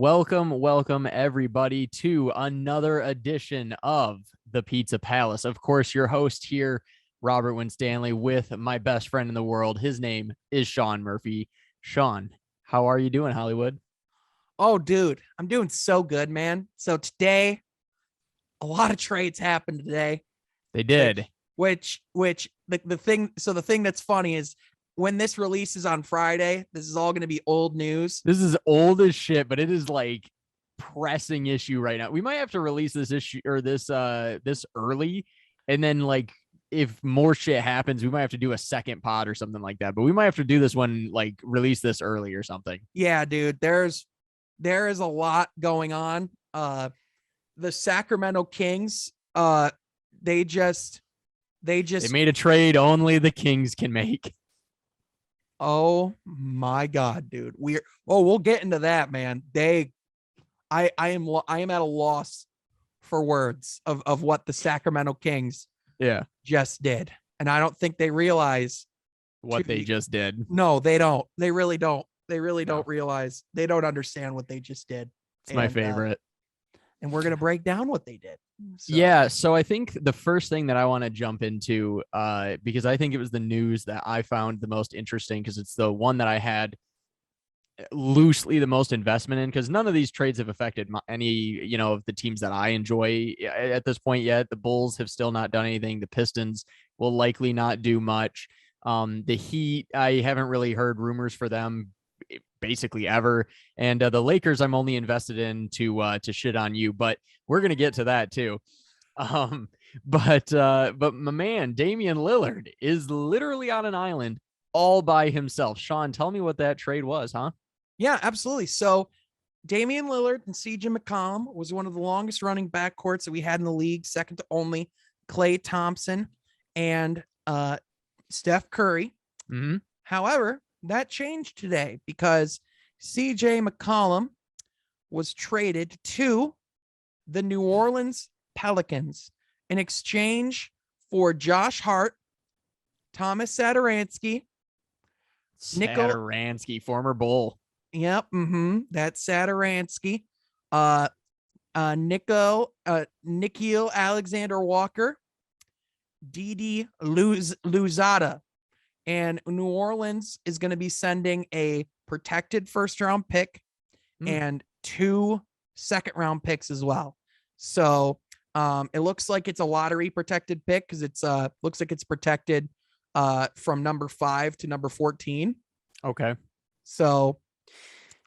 Welcome everybody to another edition of the Pizza Palace. Of course, your host here, Robert Winstanley, with my best friend in the world. His name is Sean Murphy. Sean, how are you doing, Hollywood? Oh, dude, I'm doing so good, man. So today, a lot of trades happened today. They did. The thing that's funny is when this releases on Friday, this is all going to be old news. This is old as shit, but it is like pressing issue right now. We might have to release this issue or this early, and then like if more shit happens, we might have to do a second pod or something like that. But we might have to do this one, like release this early or something. Yeah, dude, there is a lot going on. The Sacramento Kings, they made a trade only the Kings can make. Oh my God, dude. We'll get into that, man. I am at a loss for words of what the Sacramento Kings just did. And I don't think they realize what they just did. No, they don't. They really don't. They really don't realize. They don't understand what they just did. It's my favorite. And we're going to break down what they did. So I think the first thing that I want to jump into, because I think it was the news that I found the most interesting, because it's the one that I had loosely the most investment in, because none of these trades have affected any, of the teams that I enjoy at this point yet. The Bulls have still not done anything. The Pistons will likely not do much. The Heat, I haven't really heard rumors for them basically ever, and the Lakers I'm only invested in to shit on you, but we're gonna get to that too. But my man Damian Lillard is literally on an island all by himself. Sean, tell me what that trade was, huh? Yeah, absolutely. So Damian Lillard and CJ McCollum was one of the longest running backcourts that we had in the league, second to only Klay Thompson and Steph Curry. Mm-hmm. However, that changed today because CJ McCollum was traded to the New Orleans Pelicans in exchange for Josh Hart, Thomas Satoransky, former Bull. Yep. That's Satoransky. Nikhil Alexander Walker, Didi Luzada. And New Orleans is going to be sending a protected first-round pick and 2 second-round picks as well. So it looks like it's a lottery protected pick because it's looks like it's protected from number 5 to number 14. Okay. So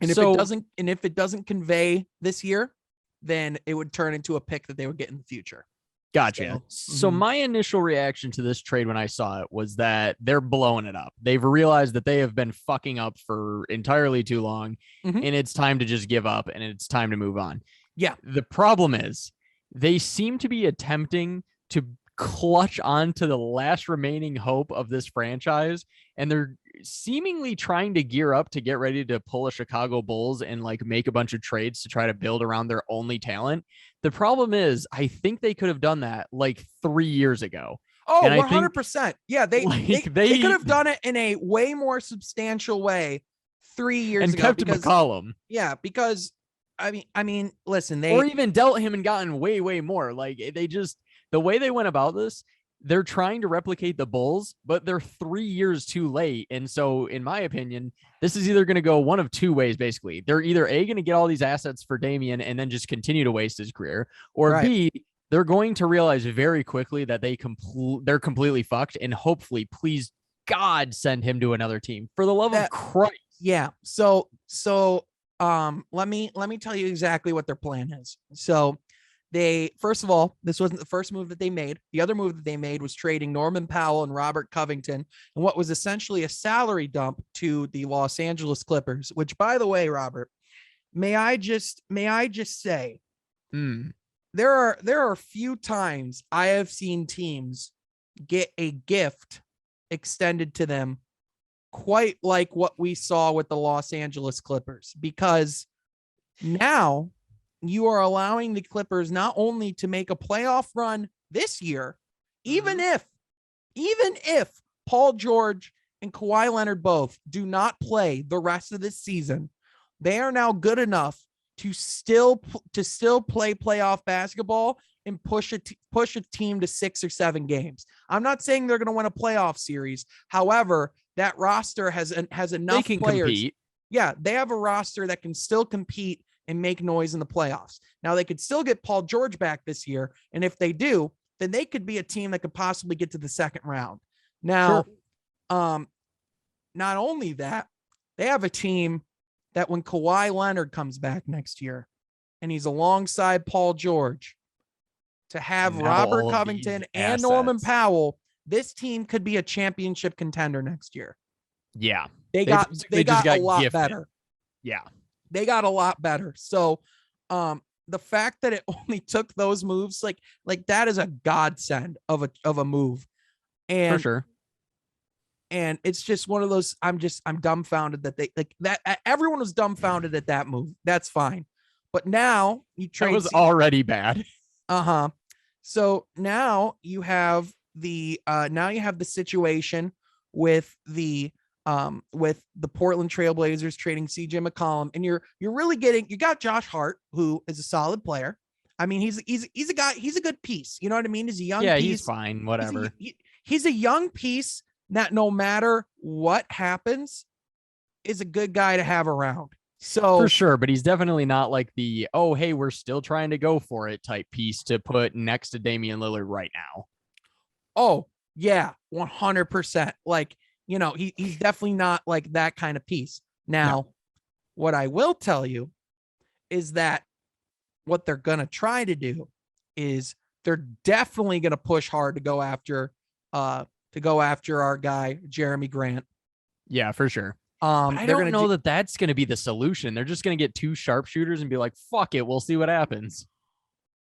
if it doesn't convey this year, then it would turn into a pick that they would get in the future. Gotcha. So my initial reaction to this trade when I saw it was that they're blowing it up. They've realized that they have been fucking up for entirely too long, and it's time to just give up and it's time to move on. Yeah. The problem is they seem to be attempting to clutch on to the last remaining hope of this franchise, and they're seemingly trying to gear up to get ready to pull a Chicago Bulls and like make a bunch of trades to try to build around their only talent. The problem is I think they could have done that like 3 years ago. Oh, 100%. Yeah, they could have done it in a way more substantial way 3 years ago. And kept McCollum. Yeah, because I mean, listen, or even dealt him and gotten way more. Like they just, the way they went about this, they're trying to replicate the Bulls, but they're 3 years too late. And so, in my opinion, this is either going to go one of two ways, basically. They're either A, going to get all these assets for Damian and then just continue to waste his career, or B, they're going to realize very quickly that they're completely fucked, and hopefully, please, God, send him to another team. For the love of Christ. Yeah. So let me tell you exactly what their plan is. So first of all, this wasn't the first move that they made. The other move that they made was trading Norman Powell and Robert Covington and what was essentially a salary dump to the Los Angeles Clippers, which, by the way, Robert, may I just say, there are a few times I have seen teams get a gift extended to them quite like what we saw with the Los Angeles Clippers, because now you are allowing the Clippers not only to make a playoff run this year, even if Paul George and Kawhi Leonard both do not play the rest of this season, they are now good enough to still play playoff basketball and push a team to 6 or 7 games. I'm not saying they're going to win a playoff series. However, that roster has enough players. Compete. Yeah, they have a roster that can still compete and make noise in the playoffs. Now, they could still get Paul George back this year, and if they do, then they could be a team that could possibly get to the second round. Now, not only that, they have a team that when Kawhi Leonard comes back next year and he's alongside Paul George, to have Robert Covington and Norman Powell, this team could be a championship contender next year. Yeah. They got a lot gifted. better. Yeah. They got a lot better. So the fact that it only took those moves, like that is a godsend of a move. And for sure. And it's just one of those, I'm dumbfounded that they like that. Everyone was dumbfounded at that move. That's fine. But now you trade. It was already bad. So now you have the situation with the Portland Trailblazers trading CJ McCollum, and you're really you got Josh Hart, who is a solid player. I mean, he's a guy, he's a good piece. You know what I mean? He's a young piece. He's fine. Whatever. He's a young piece that no matter what happens is a good guy to have around. So for sure, but he's definitely not like the, oh, hey, we're still trying to go for it type piece to put next to Damian Lillard right now. Oh, yeah, 100%. Like, you know, he's definitely not like that kind of piece. Now, what I will tell you is that what they're going to try to do is they're definitely going to push hard to go after our guy, Jeremy Grant. Yeah, for sure. I don't know that that's going to be the solution. They're just going to get 2 sharpshooters and be like, fuck it, we'll see what happens.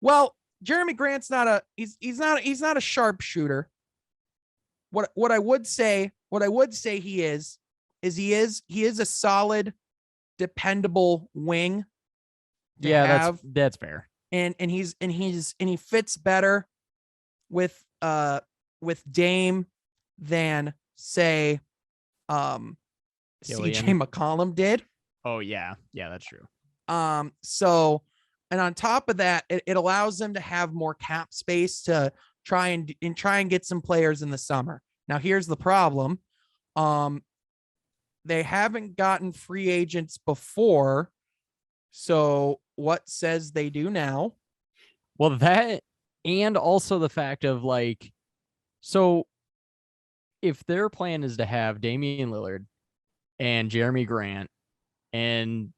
Well, Jeremy Grant's not he's not a sharpshooter. What I would say he is a solid, dependable wing. Yeah, that's fair. And he fits better with Dame than say CJ McCollum did. Oh yeah, that's true. So, and on top of that, it allows them to have more cap space to try and get some players in the summer. Now, here's the problem. They haven't gotten free agents before. So what says they do now? Well, that, and also the fact of like, so if their plan is to have Damian Lillard and Jeremy Grant, and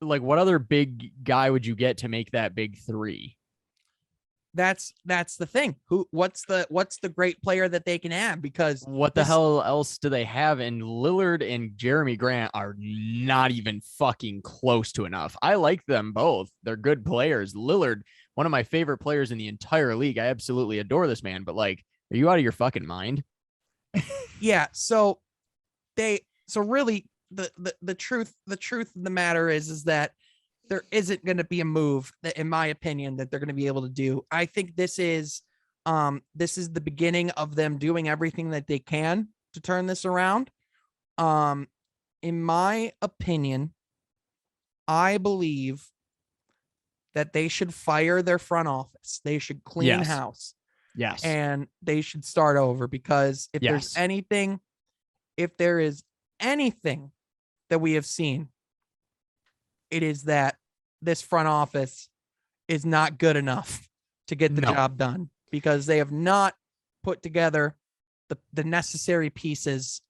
like, what other big guy would you get to make that big 3? That's the thing. What's the great player that they can add? Because what the hell else do they have? And Lillard and Jeremy Grant are not even fucking close to enough. I like them both. They're good players. Lillard, one of my favorite players in the entire league. I absolutely adore this man, but like, are you out of your fucking mind? Yeah. So really the truth of the matter is that there isn't going to be a move that, in my opinion, that they're going to be able to do. I think this is the beginning of them doing everything that they can to turn this around. In my opinion, I believe that they should fire their front office. They should clean house. Yes. And they should start over, because if there is anything that we have seen, it is that this front office is not good enough to get the job done, because they have not put together the necessary pieces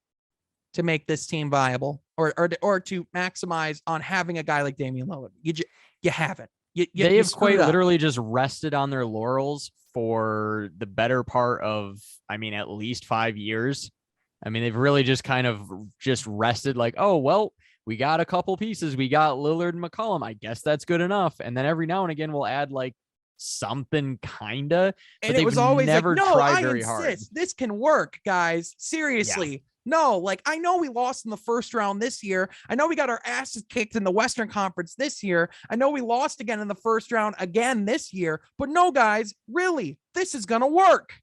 to make this team viable or to maximize on having a guy like Damian Lillard. You haven't. They have quite literally just rested on their laurels for the better part of, I mean, at least 5 years. I mean, they've really just kind of just rested like, oh, well, we got a couple pieces. We got Lillard and McCollum. I guess that's good enough. And then every now and again, we'll add like something kinda. And it was always never like, no, tried very hard. This can work, guys. Seriously. Yeah. No, like, I know we lost in the first round this year. I know we got our asses kicked in the Western Conference this year. I know we lost again in the first round again this year. But no, guys, really, this is going to work.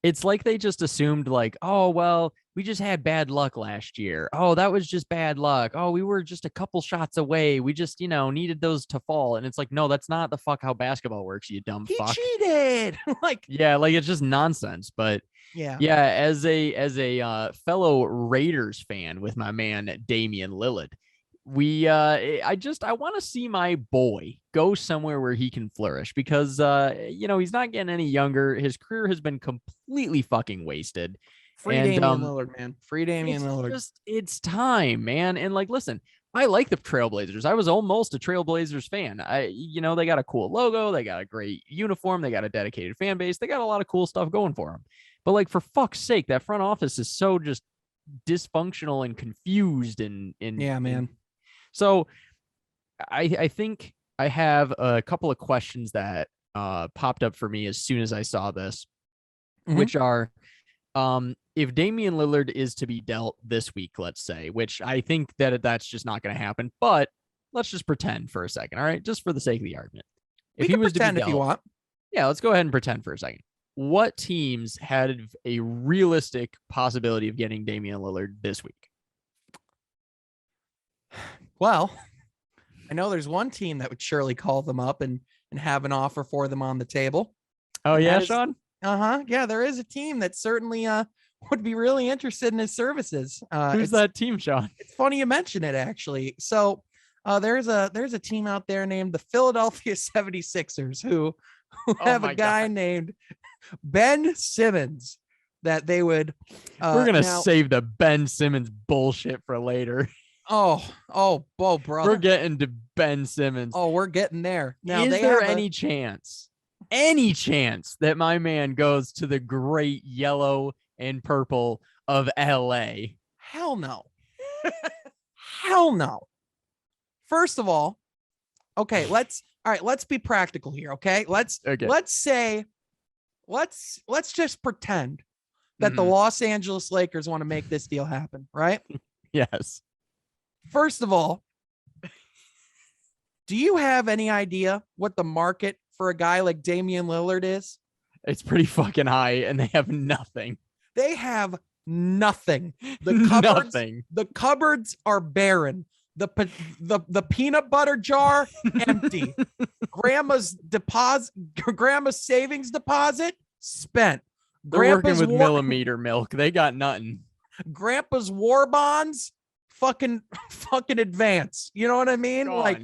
It's like they just assumed like, oh, well, we just had bad luck last year. Oh, that was just bad luck. Oh, we were just a couple shots away. We just, needed those to fall. And it's like, no, that's not the fuck how basketball works, you dumb He fuck. cheated. Yeah, like it's just nonsense. But yeah, as a fellow Raiders fan with my man Damian Lillard, I want to see my boy go somewhere where he can flourish because he's not getting any younger. His career has been completely fucking wasted. Free Damian Lillard, man. Free Damian Lillard. It's time, man. And listen, I like the Trailblazers. I was almost a Trailblazers fan. They got a cool logo, they got a great uniform, they got a dedicated fan base, they got a lot of cool stuff going for them. But for fuck's sake, that front office is so just dysfunctional and confused and yeah, man. So I think I have a couple of questions that popped up for me as soon as I saw this, which are if Damian Lillard is to be dealt this week, let's say, which I think that's just not going to happen, but let's just pretend for a second. All right. Just for the sake of the argument. If he was to be dealt, if you want. Yeah. Let's go ahead and pretend for a second. What teams had a realistic possibility of getting Damian Lillard this week? Well, I know there's one team that would surely call them up and have an offer for them on the table. Oh, yeah, Sean? Yeah, there is a team that certainly would be really interested in his services. Who's that team, Sean? It's funny you mention it, actually. So there's a team out there named the Philadelphia 76ers who have a guy named Ben Simmons that they would. We're going to save the Ben Simmons bullshit for later. Oh, brother. We're getting to Ben Simmons. Oh, we're getting there. Now, is there any chance that my man goes to the great yellow and purple of LA? Hell no. Hell no. First of all, okay, let's be practical here, okay? Let's just pretend that the Los Angeles Lakers want to make this deal happen, right? Yes. First of all, do you have any idea what the market for a guy like Damian Lillard is? It's pretty fucking high, and they have nothing. They have nothing. Nothing. The cupboards are barren. The peanut butter jar empty. Grandma's savings deposit spent. They're working with millimeter milk. They got nothing. Grandpa's war bonds fucking advance. You know what I mean? Gone. Like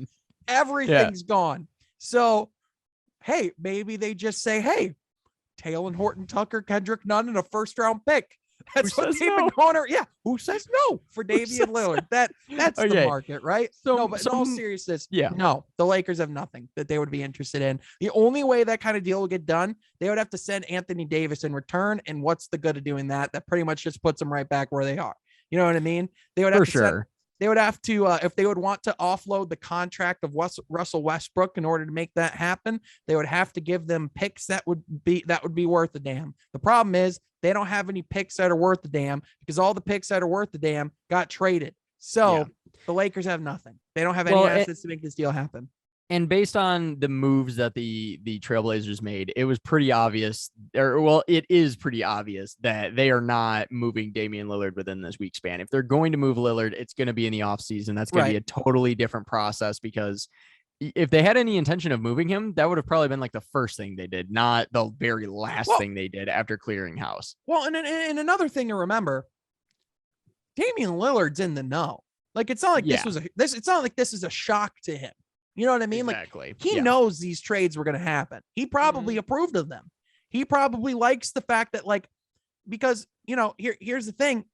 everything's gone. So, hey, maybe they just say, hey, Taylor Horton Tucker, Kendrick Nunn, and a first-round pick. That's what they've been going on. Yeah. Who says no for Damian Lillard? That's the market, right? So, no, but in all seriousness, no, the Lakers have nothing that they would be interested in. The only way that kind of deal will get done, they would have to send Anthony Davis in return. And what's the good of doing that? That pretty much just puts them right back where they are. You know what I mean? They would have they would have to, if they would want to offload the contract of Russell Westbrook in order to make that happen, they would have to give them picks that would be worth a damn. The problem is they don't have any picks that are worth a damn because all the picks that are worth a damn got traded. So the Lakers have nothing. They don't have any assets to make this deal happen. And based on the moves that the Trailblazers made, it was pretty obvious, it is pretty obvious that they are not moving Damian Lillard within this week span. If they're going to move Lillard, it's going to be in the offseason. That's going to be a totally different process because if they had any intention of moving him, that would have probably been like the first thing they did, not the very last thing they did after clearing house. Well, and another thing to remember, Damian Lillard's in the know. Like, it's not like it's not like this is a shock to him. You know what I mean? Exactly. Like he knows these trades were going to happen. He probably approved of them. He probably likes the fact that, like, because, here's the thing.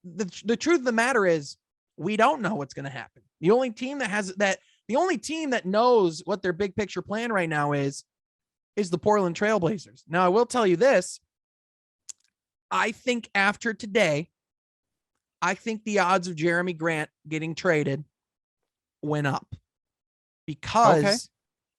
The truth of the matter is we don't know what's going to happen. The only team that knows what their big picture plan right now is the Portland Trailblazers. Now, I will tell you this. I think after today, I think the odds of Jeremy Grant getting traded went up. Because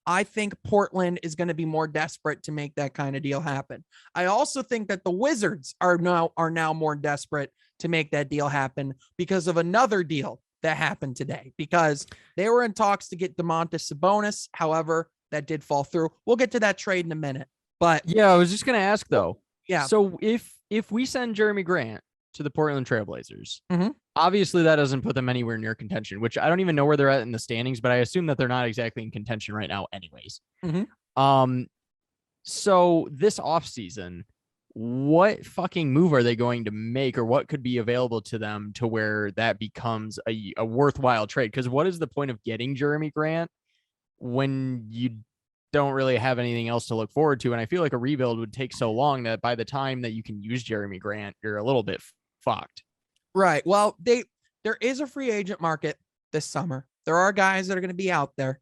I think Portland is going to be more desperate to make that kind of deal happen. I also think that the Wizards are now more desperate to make that deal happen because of another deal that happened today, because they were in talks to get Domantas Sabonis. However, that did fall through. We'll get to that trade in a minute. But yeah, I was just going to ask though. Yeah. So if we send Jeremy Grant to the Portland Trailblazers. Mhm. Obviously, that doesn't put them anywhere near contention, which I don't even know where they're at in the standings, but I assume that they're not exactly in contention right now anyways. So this offseason, what fucking move are they going to make, or what could be available to them to where that becomes a worthwhile trade? Because what is the point of getting Jeremy Grant when you don't really have anything else to look forward to? And I feel like a rebuild would take so long that by the time that you can use Jeremy Grant, you're a little bit fucked. Right. Well, there is a free agent market this summer. There are guys that are going to be out there.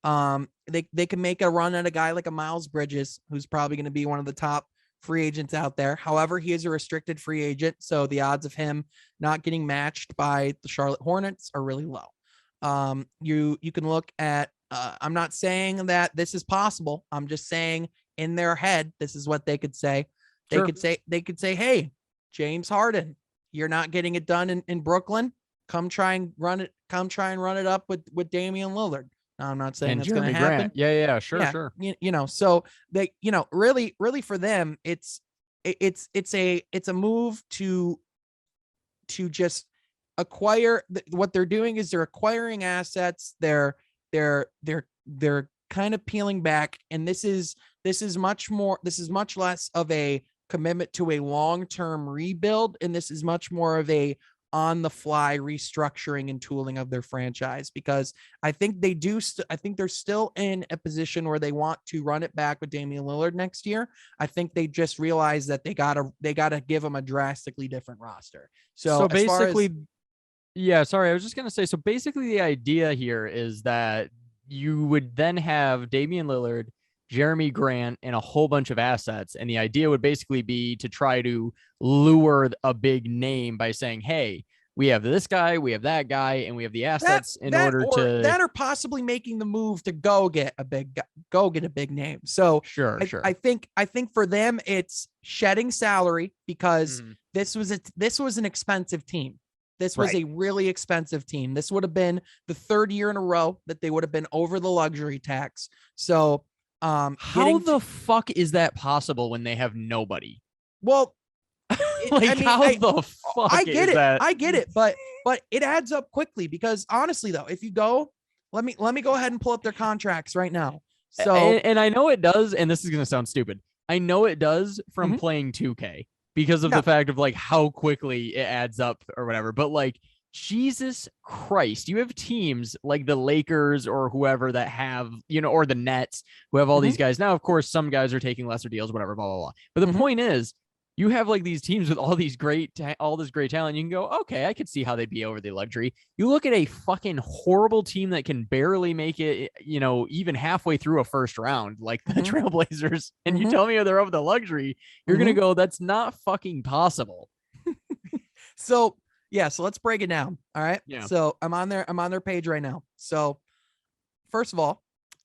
They can make a run at a guy like a Miles Bridges, who's probably going to be one of the top free agents out there. However, he is a restricted free agent, so the odds of him not getting matched by the Charlotte Hornets are really low. You can look at. I'm not saying that this is possible. I'm just saying in their head, this is what they could say. They could say, hey, James Harden, you're not getting it done in Brooklyn. Come try and run it up with Damian Lillard. Now, I'm not saying And that's going to Jeremy happen. Grant. Yeah, sure. So they, really for them, it's a move to just acquire. What they're doing is they're acquiring assets. They're kind of peeling back, and this is much less of a commitment to a long-term rebuild, and this is much more of a on the fly restructuring and tooling of their franchise, because I think I think they're still in a position where they want to run it back with Damian Lillard next year. I think they just realized that they gotta give him a drastically different roster. So basically, yeah, sorry, I was just gonna say, so basically the idea here is that you would then have Damian Lillard, Jeremy Grant, and a whole bunch of assets. And the idea would basically be to try to lure a big name by saying, hey, we have this guy, we have that guy, and we have the assets or possibly making the move to go get a big name. So sure. I think for them, it's shedding salary, because this was an expensive team. This was a really expensive team. This would have been the third year in a row that they would have been over the luxury tax. So how the fuck is that possible when they have nobody? Well, the fuck I get is it. that? I get it, but it adds up quickly, because honestly though, if you go, let me go ahead and pull up their contracts right now. So and I know it does, and this is going to sound stupid. I know it does from playing 2K because of the fact of like how quickly it adds up or whatever. But like, Jesus Christ, you have teams like the Lakers or whoever that have, or the Nets who have all these guys. Now, of course, some guys are taking lesser deals, whatever, blah, blah, blah. But the point is, you have like these teams with all this great talent. You can go, okay, I could see how they'd be over the luxury. You look at a fucking horrible team that can barely make it, even halfway through a first round, like the Trailblazers, and you tell me they're over the luxury. You're going to go, that's not fucking possible. So let's break it down. All right. Yeah. So I'm on their page right now. So first of all,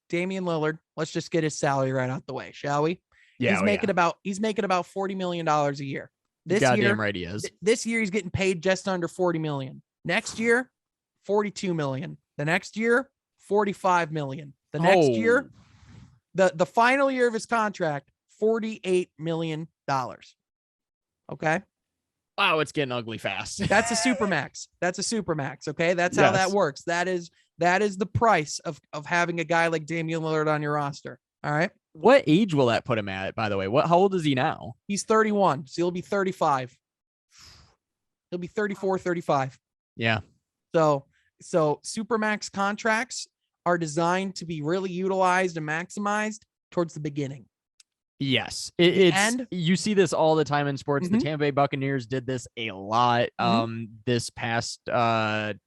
Damian Lillard, let's just get his salary right out the way, shall we? Yeah, he's making about $40 million a year. Goddamn right he is. This year he's getting paid just under $40 million. Next year, $42 million. The next year, $45 million. The next year, the final year of his contract, $48 million. Okay. Wow, it's getting ugly fast. That's a supermax. Okay. That's how that works. That is the price of having a guy like Damian Lillard on your roster. All right. What age will that put him at, by the way? How old is he now? He's 31. So he'll be 35. He'll be 34, 35. Yeah. So supermax contracts are designed to be really utilized and maximized towards the beginning. Yes. You see this all the time in sports. The Tampa Bay Buccaneers did this a lot this past 2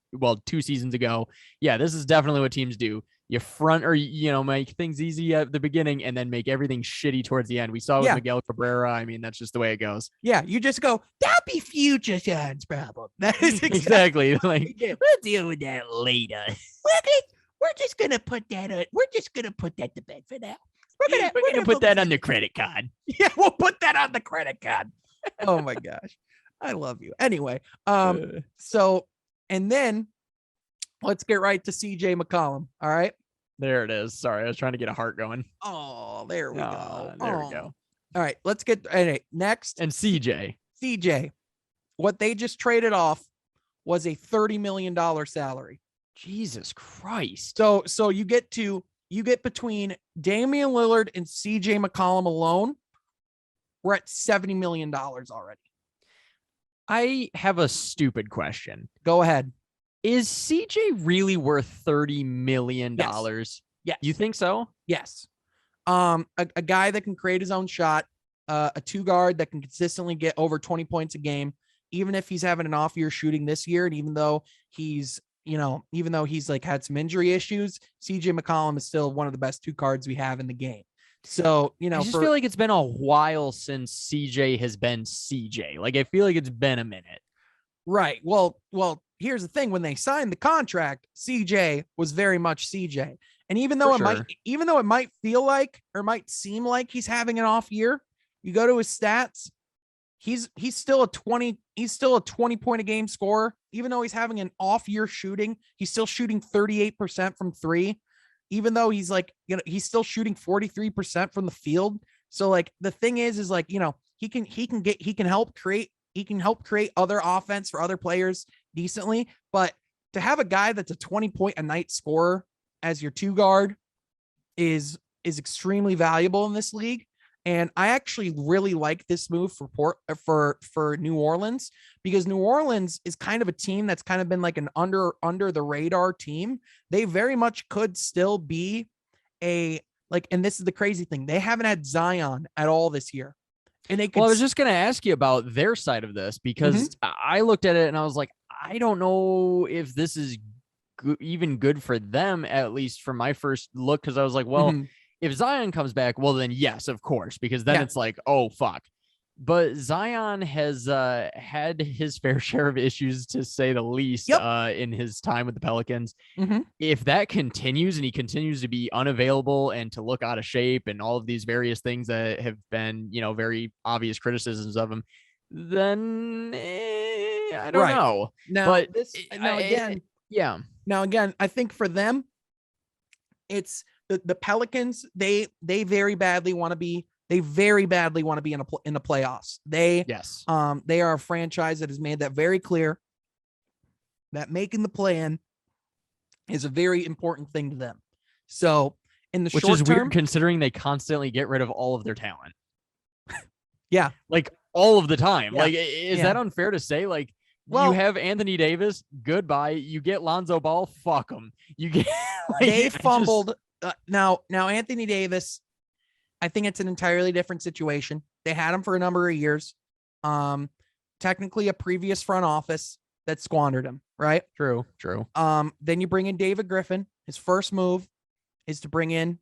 seasons ago. Yeah, this is definitely what teams do. You front or make things easy at the beginning and then make everything shitty towards the end. We saw with Miguel Cabrera. I mean, that's just the way it goes. Yeah, you just go, that'll be future Sean's problem. That is exactly like we'll deal with that later. We're just gonna put that to bed for now. We're gonna put that on the credit card. Yeah, we'll put that on the credit card. Oh my gosh, I love you. Anyway, so and then let's get right to CJ McCollum. All right. There it is. Sorry, I was trying to get a heart going. Oh, there we go. There we go. All right, let's get next. And CJ. what they just traded off was a $30 million salary. Jesus Christ. So you get between Damian Lillard and CJ McCollum alone, we're at $70 million already. I have a stupid question. Go ahead. Is CJ really worth $30 million? Yes. You think so? Yes. A guy that can create his own shot, a two guard that can consistently get over 20 points a game, even if he's having an off year shooting this year. And even though he's like had some injury issues, CJ McCollum is still one of the best two guards we have in the game. So, I just feel like it's been a while since CJ has been CJ. Like, I feel like it's been a minute. Right. Well, here's the thing. When they signed the contract, CJ was very much CJ. And even though it might feel like, or might seem like he's having an off year, you go to his stats, he's still a 20 point a game scorer. Even though he's having an off year shooting, he's still shooting 38% from three. Even though he's like, he's still shooting 43% from the field. So like the thing is like, he can help create other offense for other players decently. But to have a guy that's a 20 point a night scorer as your two guard is extremely valuable in this league. And I actually really like this move for New Orleans, because New Orleans is kind of a team that's kind of been like an under the radar team. They very much could still be and this is the crazy thing, they haven't had Zion at all this year. And I was just going to ask you about their side of this, because I looked at it and I was like, I don't know if this is even good for them, at least for my first look. Cause I was like, well, if Zion comes back, well then yes, of course, because then it's like, oh fuck. But Zion has had his fair share of issues, to say the least, in his time with the Pelicans. If that continues and he continues to be unavailable and to look out of shape and all of these various things that have been, very obvious criticisms of him, then I don't know. Now again, I think for them, it's the Pelicans. They very badly want to be. They very badly want to be in the playoffs. They are a franchise that has made that very clear, that making the play-in is a very important thing to them. So in the short term, which is weird considering they constantly get rid of all of their talent. Yeah, like all of the time. Yeah. Like, is that unfair to say? Like, you have Anthony Davis, goodbye. You get Lonzo Ball, fuck them. You get they fumbled. Now Anthony Davis, I think it's an entirely different situation. They had him for a number of years. Technically a previous front office that squandered him, right? True. Then you bring in David Griffin. His first move is to bring in,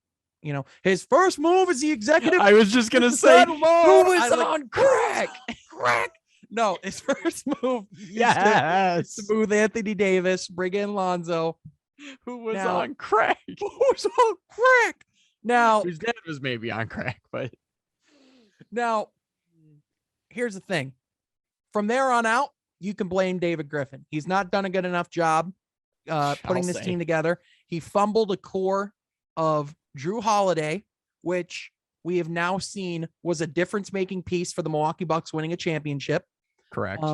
his first move is the executive. I was just going to say, who is on crack? Crack. No, his first move is to move Anthony Davis, bring in Lonzo. Who was on crack? Who was on crack? Now, his dad was maybe on crack, but now here's the thing. From there on out, you can blame David Griffin. He's not done a good enough job putting this team together. He fumbled a core of Drew Holiday, which we have now seen was a difference-making piece for the Milwaukee Bucks winning a championship. Correct.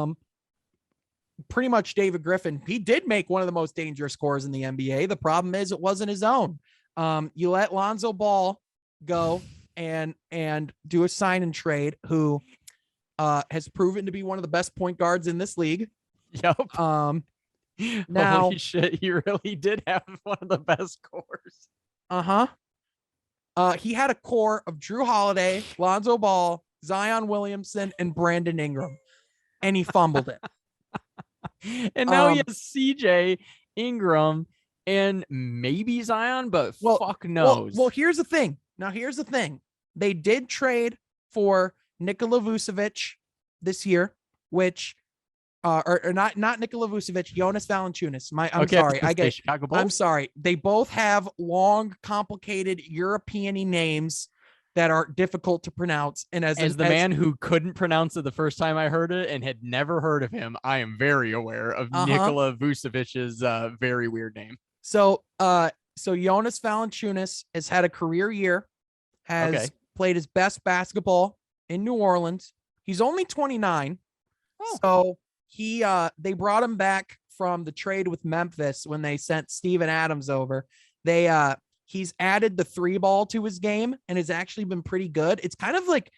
Pretty much David Griffin, he did make one of the most dangerous scores in the NBA. The problem is it wasn't his own. You let Lonzo Ball go and do a sign and trade, who has proven to be one of the best point guards in this league. Yep. Now, holy shit, he really did have one of the best cores. He had a core of Drew Holiday, Lonzo Ball, Zion Williamson, and Brandon Ingram, and he fumbled it. And now he has CJ, Ingram, and maybe Zion, but fuck knows. Well, here's the thing. They did trade for Nikola Vucevic this year, which or not Nikola Vucevic, Jonas Valanciunas. I'm sorry. They both have long, complicated European-y names that are difficult to pronounce. And as the man who couldn't pronounce it the first time I heard it and had never heard of him, I am very aware of Nikola Vucevic's very weird name. So Jonas Valanciunas has had a career year, has played his best basketball in New Orleans. He's only 29. So they brought him back from the trade with Memphis when they sent Steven Adams over. He's added the 3-ball to his game and has actually been pretty good. It's kind of like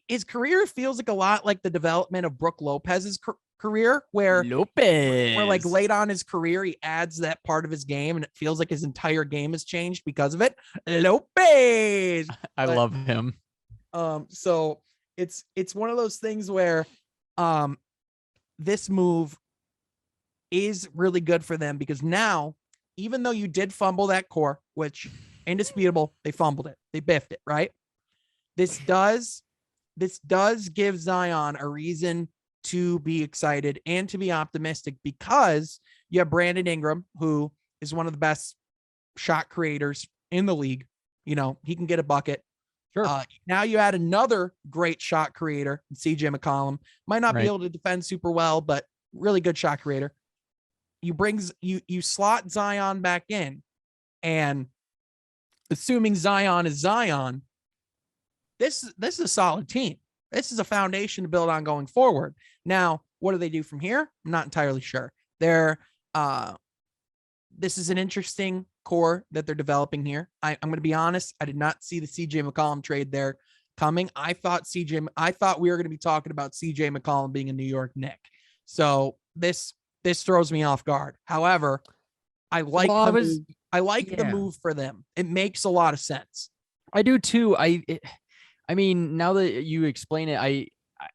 his career feels like a lot like the development of Brook Lopez's career, where like late on his career, he adds that part of his game and it feels like his entire game has changed because of it. Lopez. I love him. So it's one of those things where this move is really good for them, because now, even though you did fumble that core, which indisputable, they fumbled it, they biffed it, right? This does give Zion a reason to be excited and to be optimistic, because you have Brandon Ingram, who is one of the best shot creators in the league. You know, he can get a bucket. Sure. Now you add another great shot creator, CJ McCollum. Might not be able to defend super well, but really good shot creator. You slot Zion back in, and assuming Zion is Zion, this is a solid team. This is a foundation to build on going forward. Now, what do they do from here? I'm not entirely sure. This is an interesting core that they're developing here. I'm going to be honest. I did not see the CJ McCollum trade there coming. I thought we were going to be talking about CJ McCollum being a New York Knick. So this throws me off guard. However, I like the move for them. It makes a lot of sense. I do too. I mean, now that you explain it,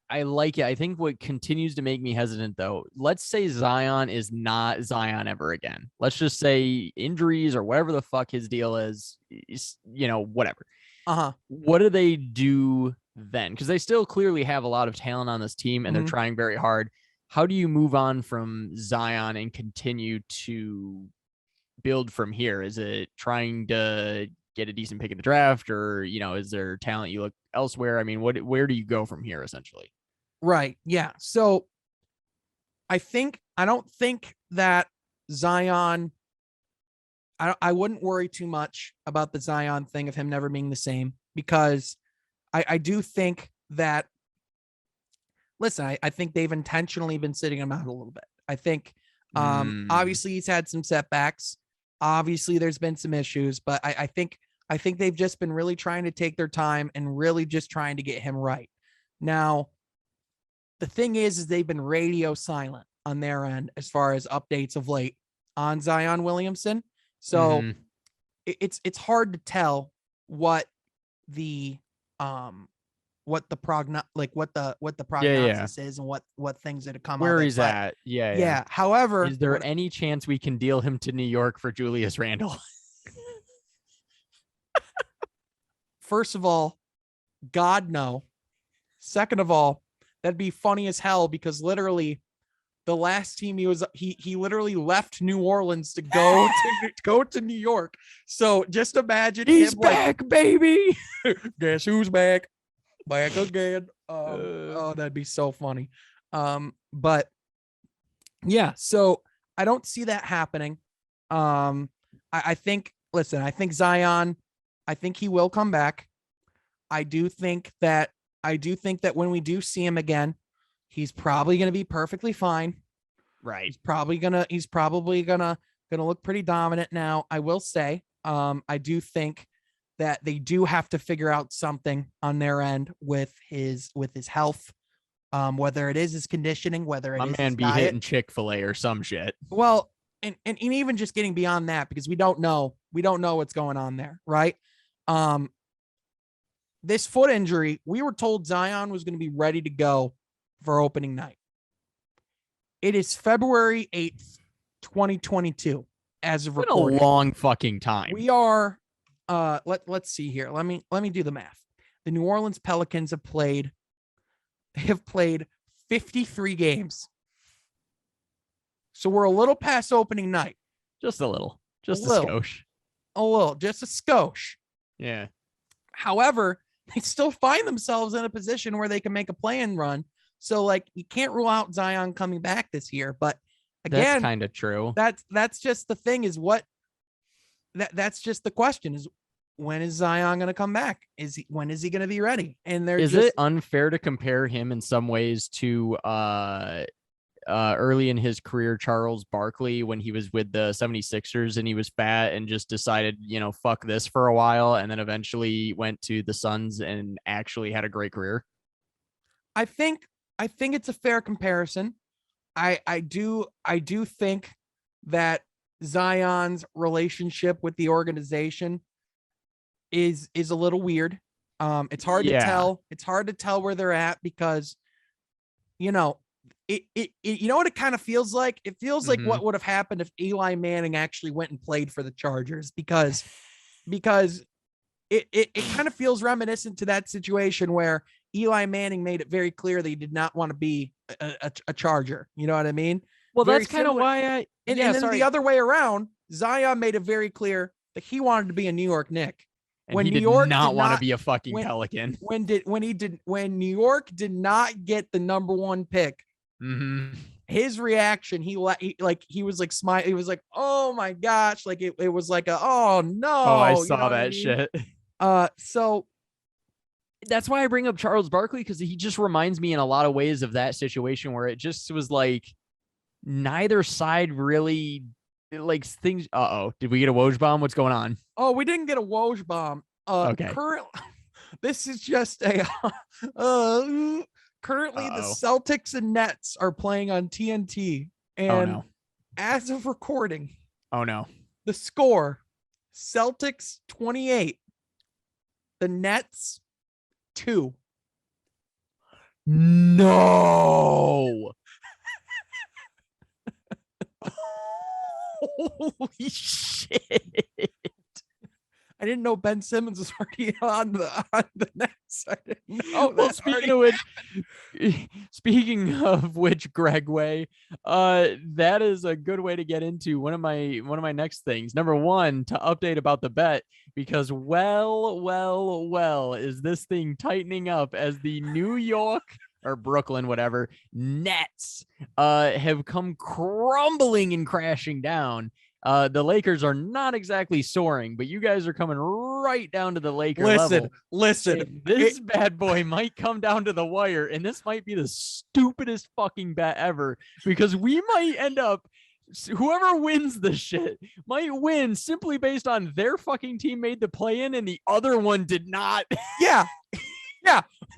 I like it. I think what continues to make me hesitant, though, let's say Zion is not Zion ever again. Let's just say injuries or whatever the fuck his deal is, whatever. What do they do then? Because they still clearly have a lot of talent on this team, and they're trying very hard. How do you move on from Zion and continue to build from here? Is it trying to get a decent pick in the draft, or, is there talent you look elsewhere? I mean, where do you go from here, essentially? Right. Yeah. So I don't think that Zion, I wouldn't worry too much about the Zion thing of him never being the same, because I do think that, listen, I think they've intentionally been sitting him out a little bit. I think, obviously he's had some setbacks. Obviously there's been some issues, but I think they've just been really trying to take their time and really just trying to get him right. Now, the thing is they've been radio silent on their end as far as updates of late on Zion Williamson. So it's hard to tell what the prognosis is and what things that have come where of it. He's at. Yeah. However, is there any chance we can deal him to New York for Julius Randle? First of all, God, no. Second of all, that'd be funny as hell, because literally the last team he literally left New Orleans to go to New York. So just imagine he's back, baby. Guess who's back? Back again. Oh, that'd be so funny. But yeah, so I don't see that happening. I think Zion, I think he will come back. I do think that when we do see him again, he's probably going to be perfectly fine. Right. He's probably gonna look pretty dominant now. I will say, I do think that they do have to figure out something on their end with his health, whether it is his conditioning, whether it is my man be diet. Hitting Chick-fil-A or some shit. Well, and even just getting beyond that, because we don't know what's going on there, right? This foot injury, we were told Zion was going to be ready to go for opening night. It is February 8th, 2022, as of recording. A long fucking time. We are, let's see here. Let me do the math. The New Orleans Pelicans have played 53 games. So we're a little past opening night. Just a little. Just a skosh. A little. Just a skosh. Yeah. However, they still find themselves in a position where they can make a play-in run. So, like, you can't rule out Zion coming back this year. But again, that's kind of true. That's just the thing, is that's just the question, is when is Zion going to come back? When is he going to be ready? And is it unfair to compare him in some ways to early in his career, Charles Barkley, when he was with the 76ers and he was fat and just decided, fuck this for a while. And then eventually went to the Suns and actually had a great career. I think it's a fair comparison. I do think that Zion's relationship with the organization is a little weird. It's hard to tell. It's hard to tell where they're at because, you know what it kind of feels like? It feels like what would have happened if Eli Manning actually went and played for the Chargers because it kind of feels reminiscent to that situation where Eli Manning made it very clear that he did not want to be a Charger. You know what I mean? Well, very that's kind of why and then the other way around, Zion made it very clear that he wanted to be a New York Knick. And when he New York did not want to be a fucking Pelican. When New York did not get the number 1 pick, his reaction, he was like smiling. He was like, "Oh my gosh!" Like it was like "Oh no!" Oh, I saw that shit. So that's why I bring up Charles Barkley, because he just reminds me in a lot of ways of that situation where it just was like neither side really like things. Did we get a Woj bomb? What's going on? Oh, we didn't get a Woj bomb. Okay. This is just a currently the Celtics and Nets are playing on TNT. And as of recording, the score, Celtics 28, the Nets 2. No. Holy shit. I didn't know Ben Simmons was already on the Nets. I didn't know. Well, speaking of which, Greg Way, that is a good way to get into one of my next things. Number one, to update about the bet, because is this thing tightening up as the New York or Brooklyn, whatever, Nets have come crumbling and crashing down. The Lakers are not exactly soaring, but you guys are coming right down to the Laker level. Listen, and this bad boy might come down to the wire, and this might be the stupidest fucking bet ever, because we might end up, whoever wins this shit might win simply based on their fucking team made the play-in and the other one did not. Yeah.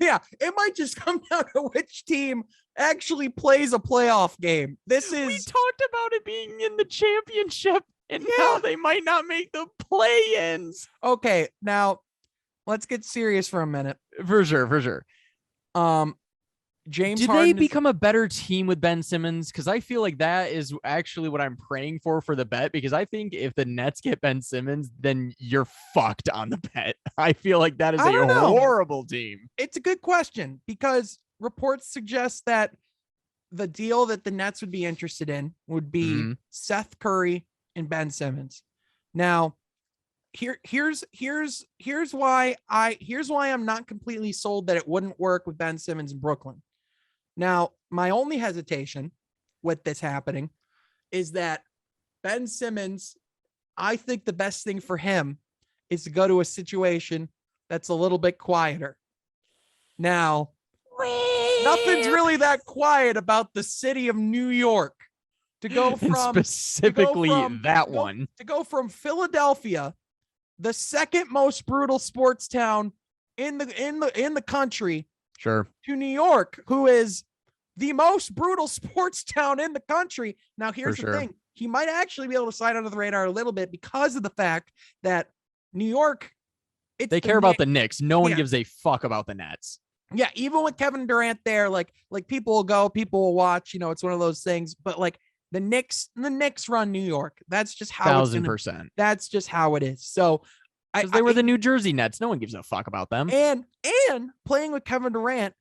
It might just come down to which team actually plays a playoff game. We talked about it being in the championship, and now they might not make the play-ins. Okay, now let's get serious for a minute. For sure. James Did Harden they become a better team with Ben Simmons? Because I feel like that is actually what I'm praying for the bet, because I think if the Nets get Ben Simmons, then you're fucked on the bet. I feel like that is a horrible team. It's a good question, because reports suggest that the deal that the Nets would be interested in would be Seth Curry and Ben Simmons. Now, here's why I'm not completely sold that it wouldn't work with Ben Simmons in Brooklyn. Now, my only hesitation with this happening is that Ben Simmons, I think the best thing for him is to go to a situation that's a little bit quieter. Now, nothing's really that quiet about the city of New York. To go from Philadelphia, the second most brutal sports town in the country, sure, to New York, who is the most brutal sports town in the country. Now, here's the thing. He might actually be able to slide under the radar a little bit because of the fact that New York, they care about the Knicks. No one gives a fuck about the Nets. Yeah, even with Kevin Durant there, like people will go, people will watch, it's one of those things. But like the Knicks run New York. That's just how 1,000%. That's just how it is. So they were the New Jersey Nets. No one gives a fuck about them. And playing with Kevin Durant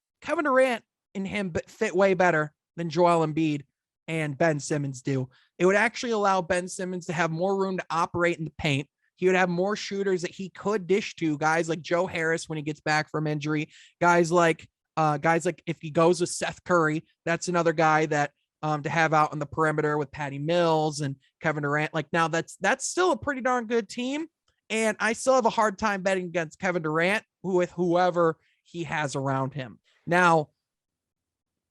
and him fit way better than Joel Embiid and Ben Simmons do. It would actually allow Ben Simmons to have more room to operate in the paint. He would have more shooters that he could dish to, guys like Joe Harris when he gets back from injury, guys like if he goes with Seth Curry, that's another guy that to have out on the perimeter with Patty Mills and Kevin Durant. Like, now that's still a pretty darn good team. And I still have a hard time betting against Kevin Durant with whoever he has around him. Now,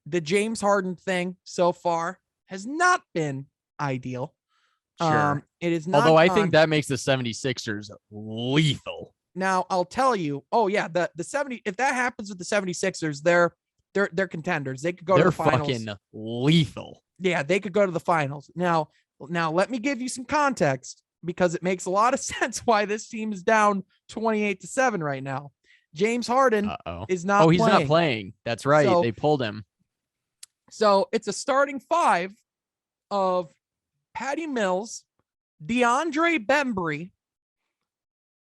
the James Harden thing so far has not been ideal. Sure. It is not. Although I think that makes the 76ers lethal. Now I'll tell you, the 70, if that happens with the 76ers, they're contenders. They could go to the finals. They're fucking lethal. Yeah, they could go to the finals. Now let me give you some context because it makes a lot of sense why this team is down 28-7 right now. James Harden is not he's not playing. That's right. So, they pulled him. So it's a starting five of Patty Mills, DeAndre Bembry,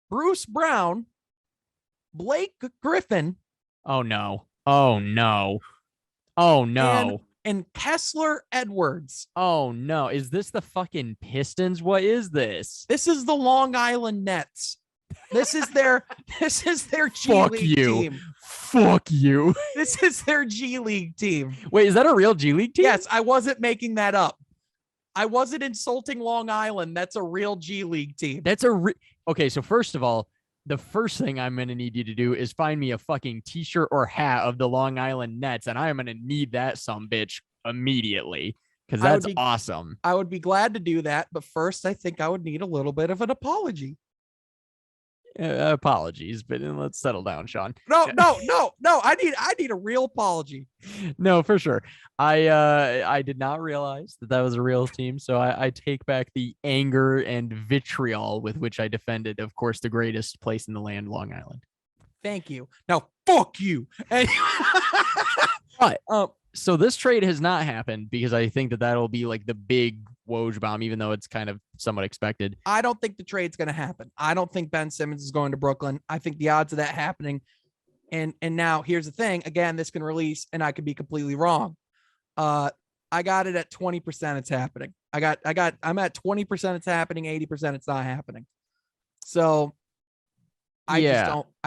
Bruce Brown, Blake Griffin. Oh no. Oh no. Oh no. And Kessler Edwards. Oh no. Is this the fucking Pistons? What is this? This is the Long Island Nets. This is their G League team. Fuck you. This is their G League team. Wait, is that a real G League team? Yes, I wasn't making that up. I wasn't insulting Long Island. That's a real G League team. Okay, so first of all, the first thing I'm going to need you to do is find me a fucking t-shirt or hat of the Long Island Nets, and I am going to need that sumbitch immediately because that's awesome. I would be glad to do that, but first I think I would need a little bit of an apology. Apologies, but let's settle down, Sean. No. I need a real apology. No, for sure. I did not realize that was a real team, so I take back the anger and vitriol with which I defended, of course, the greatest place in the land, Long Island. Thank you. Now, fuck you. But so this trade has not happened because I think that'll be like the big Woj bomb, even though it's kind of somewhat expected. I don't think the trade's going to happen. I don't think Ben Simmons is going to Brooklyn. I think the odds of that happening. And now here's the thing. Again, this can release and I could be completely wrong. I got it at 20% it's happening. I'm at 20% it's happening, 80% it's not happening. So I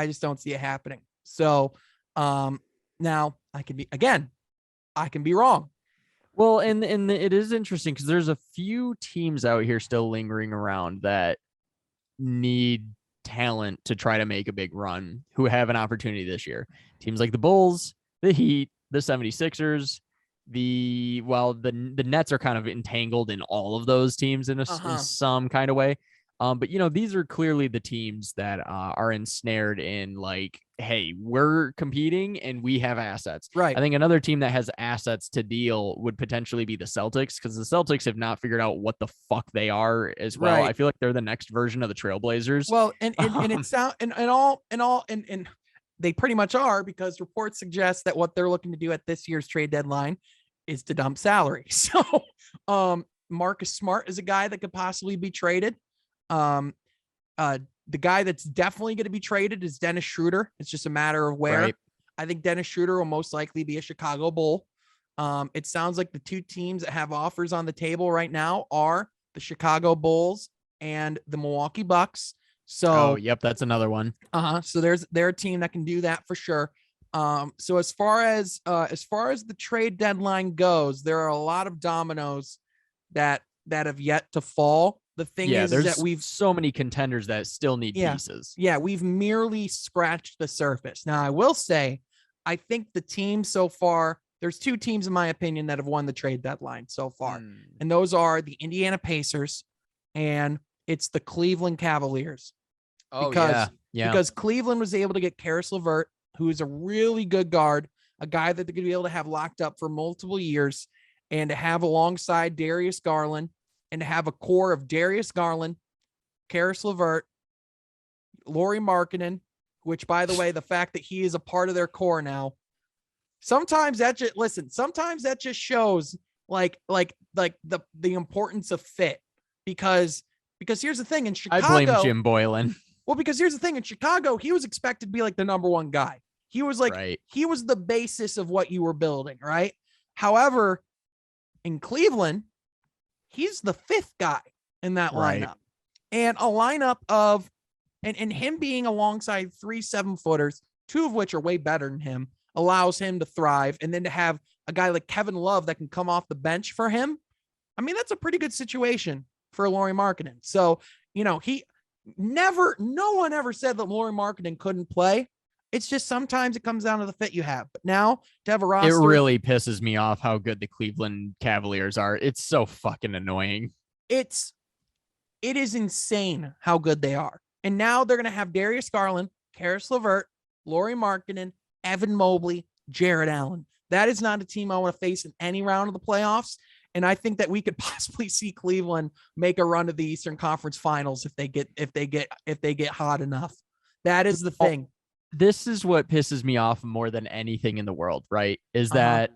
just don't see it happening. So now I can be wrong. Well, and it is interesting because there's a few teams out here still lingering around that need talent to try to make a big run who have an opportunity this year. Teams like the Bulls, the Heat, the 76ers, the Nets are kind of entangled in all of those teams in some kind of way. But these are clearly the teams that are ensnared in like, hey, we're competing and we have assets. Right. I think another team that has assets to deal would potentially be the Celtics because the Celtics have not figured out what the fuck they are as well. Right. I feel like they're the next version of the Trailblazers. Well, and it's out and they pretty much are because reports suggest that what they're looking to do at this year's trade deadline is to dump salary. So Marcus Smart is a guy that could possibly be traded. The guy that's definitely going to be traded is Dennis Schroeder. It's just a matter of where. Right. I think Dennis Schroeder will most likely be a Chicago Bull. It sounds like the two teams that have offers on the table right now are the Chicago Bulls and the Milwaukee Bucks. So, yep, that's another one. So they're a team that can do that for sure. So as far as the trade deadline goes, there are a lot of dominoes that have yet to fall. The thing is that we've so many contenders that still need pieces. Yeah, we've merely scratched the surface. Now, I will say, I think the team so far, there's two teams, in my opinion, that have won the trade deadline so far. And those are the Indiana Pacers and it's the Cleveland Cavaliers. Because Cleveland was able to get Karis LeVert, who is a really good guard, a guy that they're going to be able to have locked up for multiple years, and to have alongside Darius Garland, and to have a core of Darius Garland, Karis LeVert, Lauri Markkanen, which, by the way, the fact that he is a part of their core now, sometimes that just shows like the importance of fit. Because here's the thing in Chicago. I blame Jim Boylan. Well, because here's the thing in Chicago, he was expected to be like the number one guy. He was like, He was the basis of what you were building, right? However, in Cleveland, he's the fifth guy in that lineup, and a lineup of, and him being alongside 3 7-footers, 2 of which are way better than him, allows him to thrive. And then to have a guy like Kevin Love that can come off the bench for him. I mean, that's a pretty good situation for Lauri Markkanen. So, no one ever said that Lauri Markkanen couldn't play. It's just sometimes it comes down to the fit you have. But now to have a It roster, really pisses me off how good the Cleveland Cavaliers are. It's so fucking annoying. it is insane how good they are. And now they're going to have Darius Garland, Karis LeVert, Lauri Markkanen, Evan Mobley, Jared Allen. That is not a team I want to face in any round of the playoffs. And I think that we could possibly see Cleveland make a run to the Eastern Conference Finals if they get hot enough. That is the thing. This is what pisses me off more than anything in the world, right? Is that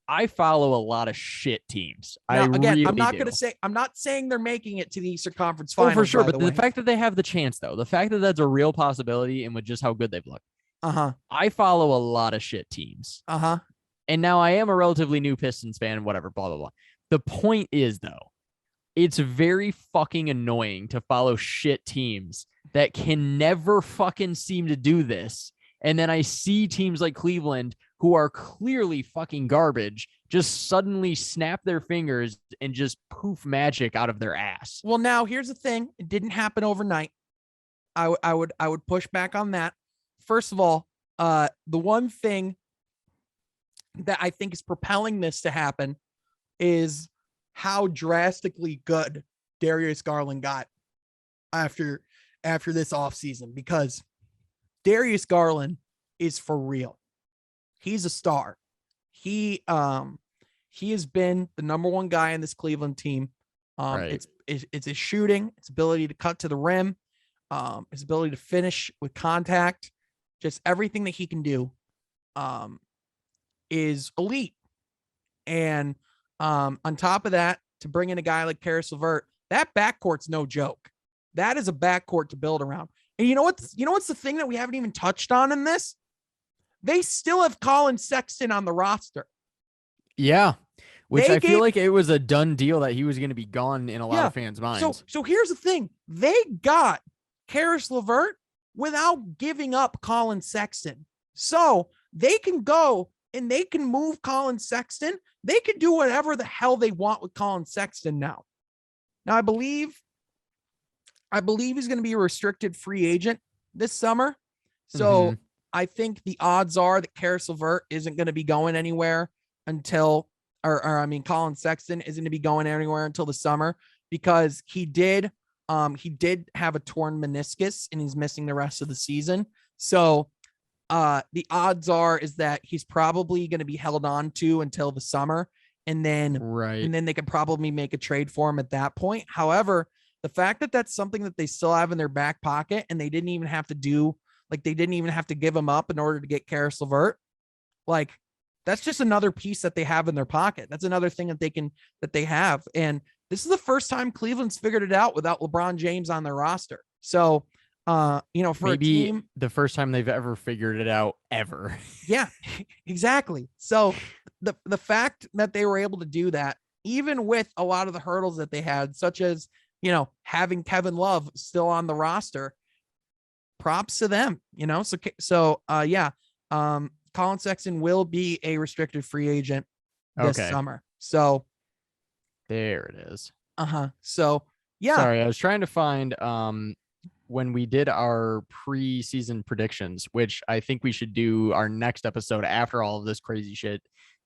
I follow a lot of shit teams. Now, again, really I'm not do. going to say, I'm not saying they're making it to the Eastern Conference Finals. Oh, for sure. But the fact that they have the chance, though, the fact that that's a real possibility and with just how good they've looked. I follow a lot of shit teams. And now I am a relatively new Pistons fan, whatever, blah, blah, blah. The point is, though, it's very fucking annoying to follow shit teams that can never fucking seem to do this. And then I see teams like Cleveland, who are clearly fucking garbage, just suddenly snap their fingers and just poof magic out of their ass. Well, now here's the thing. It didn't happen overnight. I would push back on that. First of all, the one thing that I think is propelling this to happen is how drastically good Darius Garland got after this offseason, because Darius Garland is for real. He's a star. He has been the number one guy in this Cleveland team. Right. It's his shooting, its ability to cut to the rim, his ability to finish with contact, just everything that he can do is elite. And on top of that, to bring in a guy like Karis LeVert, that backcourt's no joke. That is a backcourt to build around. And you know what's the thing that we haven't even touched on in this? They still have Colin Sexton on the roster. Yeah. Which I feel like it was a done deal that he was going to be gone in a lot of fans' minds. So here's the thing. They got Karis LeVert without giving up Colin Sexton. So they can go and they can move Colin Sexton. They can do whatever the hell they want with Colin Sexton now. Now, I believe he's going to be a restricted free agent this summer. So I think the odds are that Karis LeVert isn't going to be going anywhere until, Colin Sexton isn't going to be going anywhere until the summer, because he did have a torn meniscus and he's missing the rest of the season. So the odds are is that he's probably going to be held on to until the summer, and then they could probably make a trade for him at that point. However, the fact that that's something that they still have in their back pocket, and they didn't even have to give him up in order to get Karis LeVert, like, that's just another piece that they have in their pocket. That's another thing that they have. And this is the first time Cleveland's figured it out without LeBron James on their roster. So, for maybe a team, the first time they've ever figured it out ever. Yeah, exactly. So the fact that they were able to do that, even with a lot of the hurdles that they had, such as, having Kevin Love still on the roster, props to them, Colin Sexton will be a restricted free agent this summer. So there it is. So yeah. Sorry, I was trying to find when we did our preseason predictions, which I think we should do our next episode after all of this crazy shit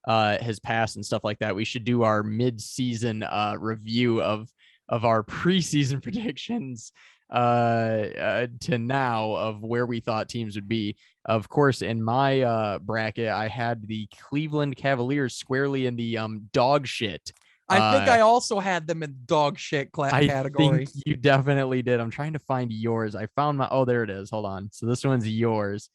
has passed and stuff like that. We should do our mid-season review of our preseason predictions to now of where we thought teams would be. Of course, in my bracket, I had the Cleveland Cavaliers squarely in the dog shit. I think I also had them in dog shit category. I think you definitely did. I'm trying to find yours. I found there it is. Hold on. So this one's yours.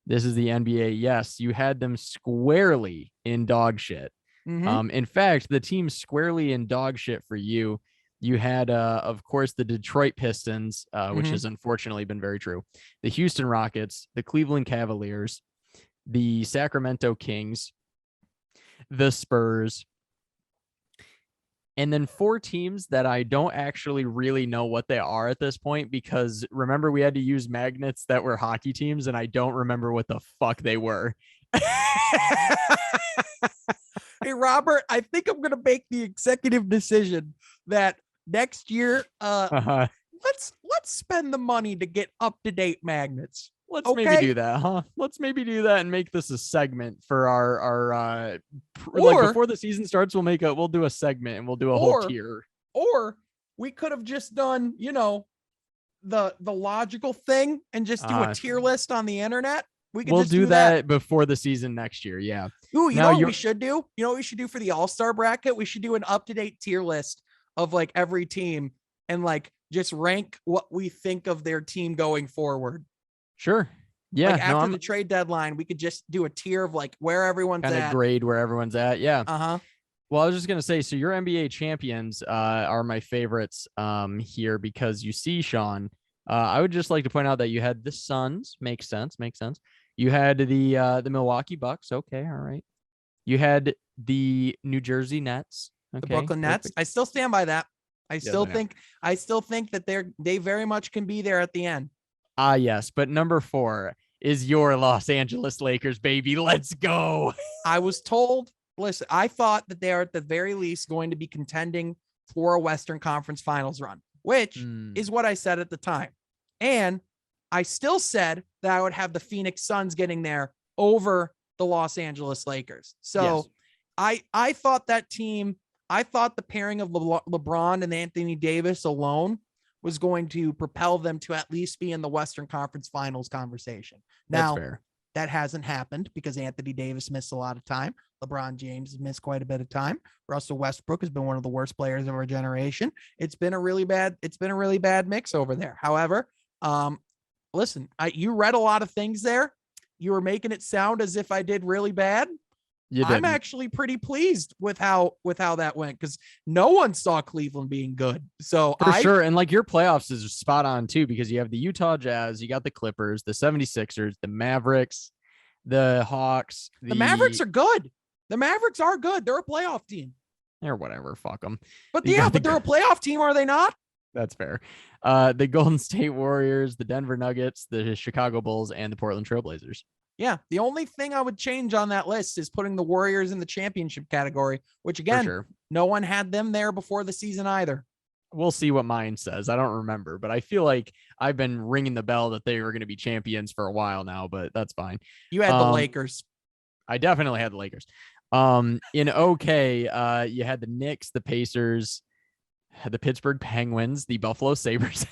This is the NBA. Yes, you had them squarely in dog shit. In fact, the team squarely in dog shit for you. You had, of course, the Detroit Pistons, which has unfortunately been very true. The Houston Rockets, the Cleveland Cavaliers, the Sacramento Kings, the Spurs, and then 4 teams that I don't actually really know what they are at this point, because remember, we had to use magnets that were hockey teams, and I don't remember what the fuck they were. Hey, Robert, I think I'm going to make the executive decision that next year, let's spend the money to get up-to-date magnets. Let's maybe Okay. do that, huh? Let's maybe do that and make this a segment for our like Or before the season starts, we'll do a segment and we'll do a whole tier. or we could have just done, the logical thing and just do a tier list on the internet. We could We'll just do that before the season next year. Yeah. Ooh, you Now know what we should do? You know what we should do for the All-Star bracket? We should do an up-to-date tier list of like every team and like just rank what we think of their team going forward. Sure. Yeah. Like after the trade deadline, we could just do a tier of like where everyone's at. Grade where everyone's at. Yeah. Uh-huh. Well, I was just gonna say, so your NBA champions are my favorites here because you see, Sean, I would just like to point out that you had the Suns. Makes sense. You had the Milwaukee Bucks. Okay, all right. You had the New Jersey Nets. Okay, the Brooklyn Nets. I still stand by that. I still think that they very much can be there at the end. Yes, but number 4 is your Los Angeles Lakers, baby. Let's go. I was told, listen, I thought that they are at the very least going to be contending for a Western Conference Finals run, which is what I said at the time. And I still said that I would have the Phoenix Suns getting there over the Los Angeles Lakers. So yes. I thought that team, I thought the pairing of LeBron and Anthony Davis alone was going to propel them to at least be in the Western Conference Finals conversation. Now, that hasn't happened because Anthony Davis missed a lot of time. LeBron James has missed quite a bit of time. Russell Westbrook has been one of the worst players of our generation. It's been a really bad mix over there. However, listen, you read a lot of things there. You were making it sound as if I did really bad. I'm actually pretty pleased with how that went because no one saw Cleveland being good. So for sure. And like your playoffs is spot on too, because you have the Utah Jazz, you got the Clippers, the 76ers, the Mavericks, the Hawks. The Mavericks are good. The Mavericks are good. They're a playoff team. Or whatever. Fuck them. But they're a playoff team, are they not? That's fair. The Golden State Warriors, the Denver Nuggets, the Chicago Bulls, and the Portland Trailblazers. Yeah, the only thing I would change on that list is putting the Warriors in the championship category, which again, no one had them there before the season either. We'll see what mine says. I don't remember, but I feel like I've been ringing the bell that they were going to be champions for a while now, but that's fine. You had the Lakers. I definitely had the Lakers. In OK, you had the Knicks, the Pacers, the Pittsburgh Penguins, the Buffalo Sabres.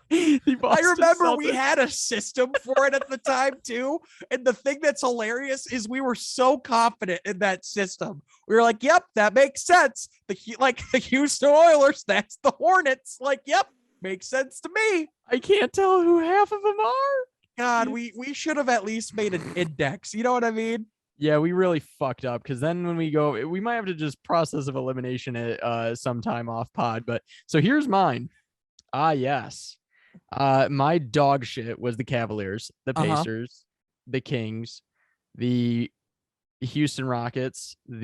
I remember Celtics. We had a system for it at the time too. And the thing that's hilarious is we were so confident in that system. We were like, yep, that makes sense. The Houston Oilers, that's the Hornets. Like, yep, makes sense to me. I can't tell who half of them are. God, we should have at least made an index. You know what I mean? Yeah, we really fucked up because then when we go, we might have to just process of elimination it sometime off pod. But so here's mine. Yes. My dog shit was the Cavaliers, the Pacers, the Kings, the Houston Rockets, who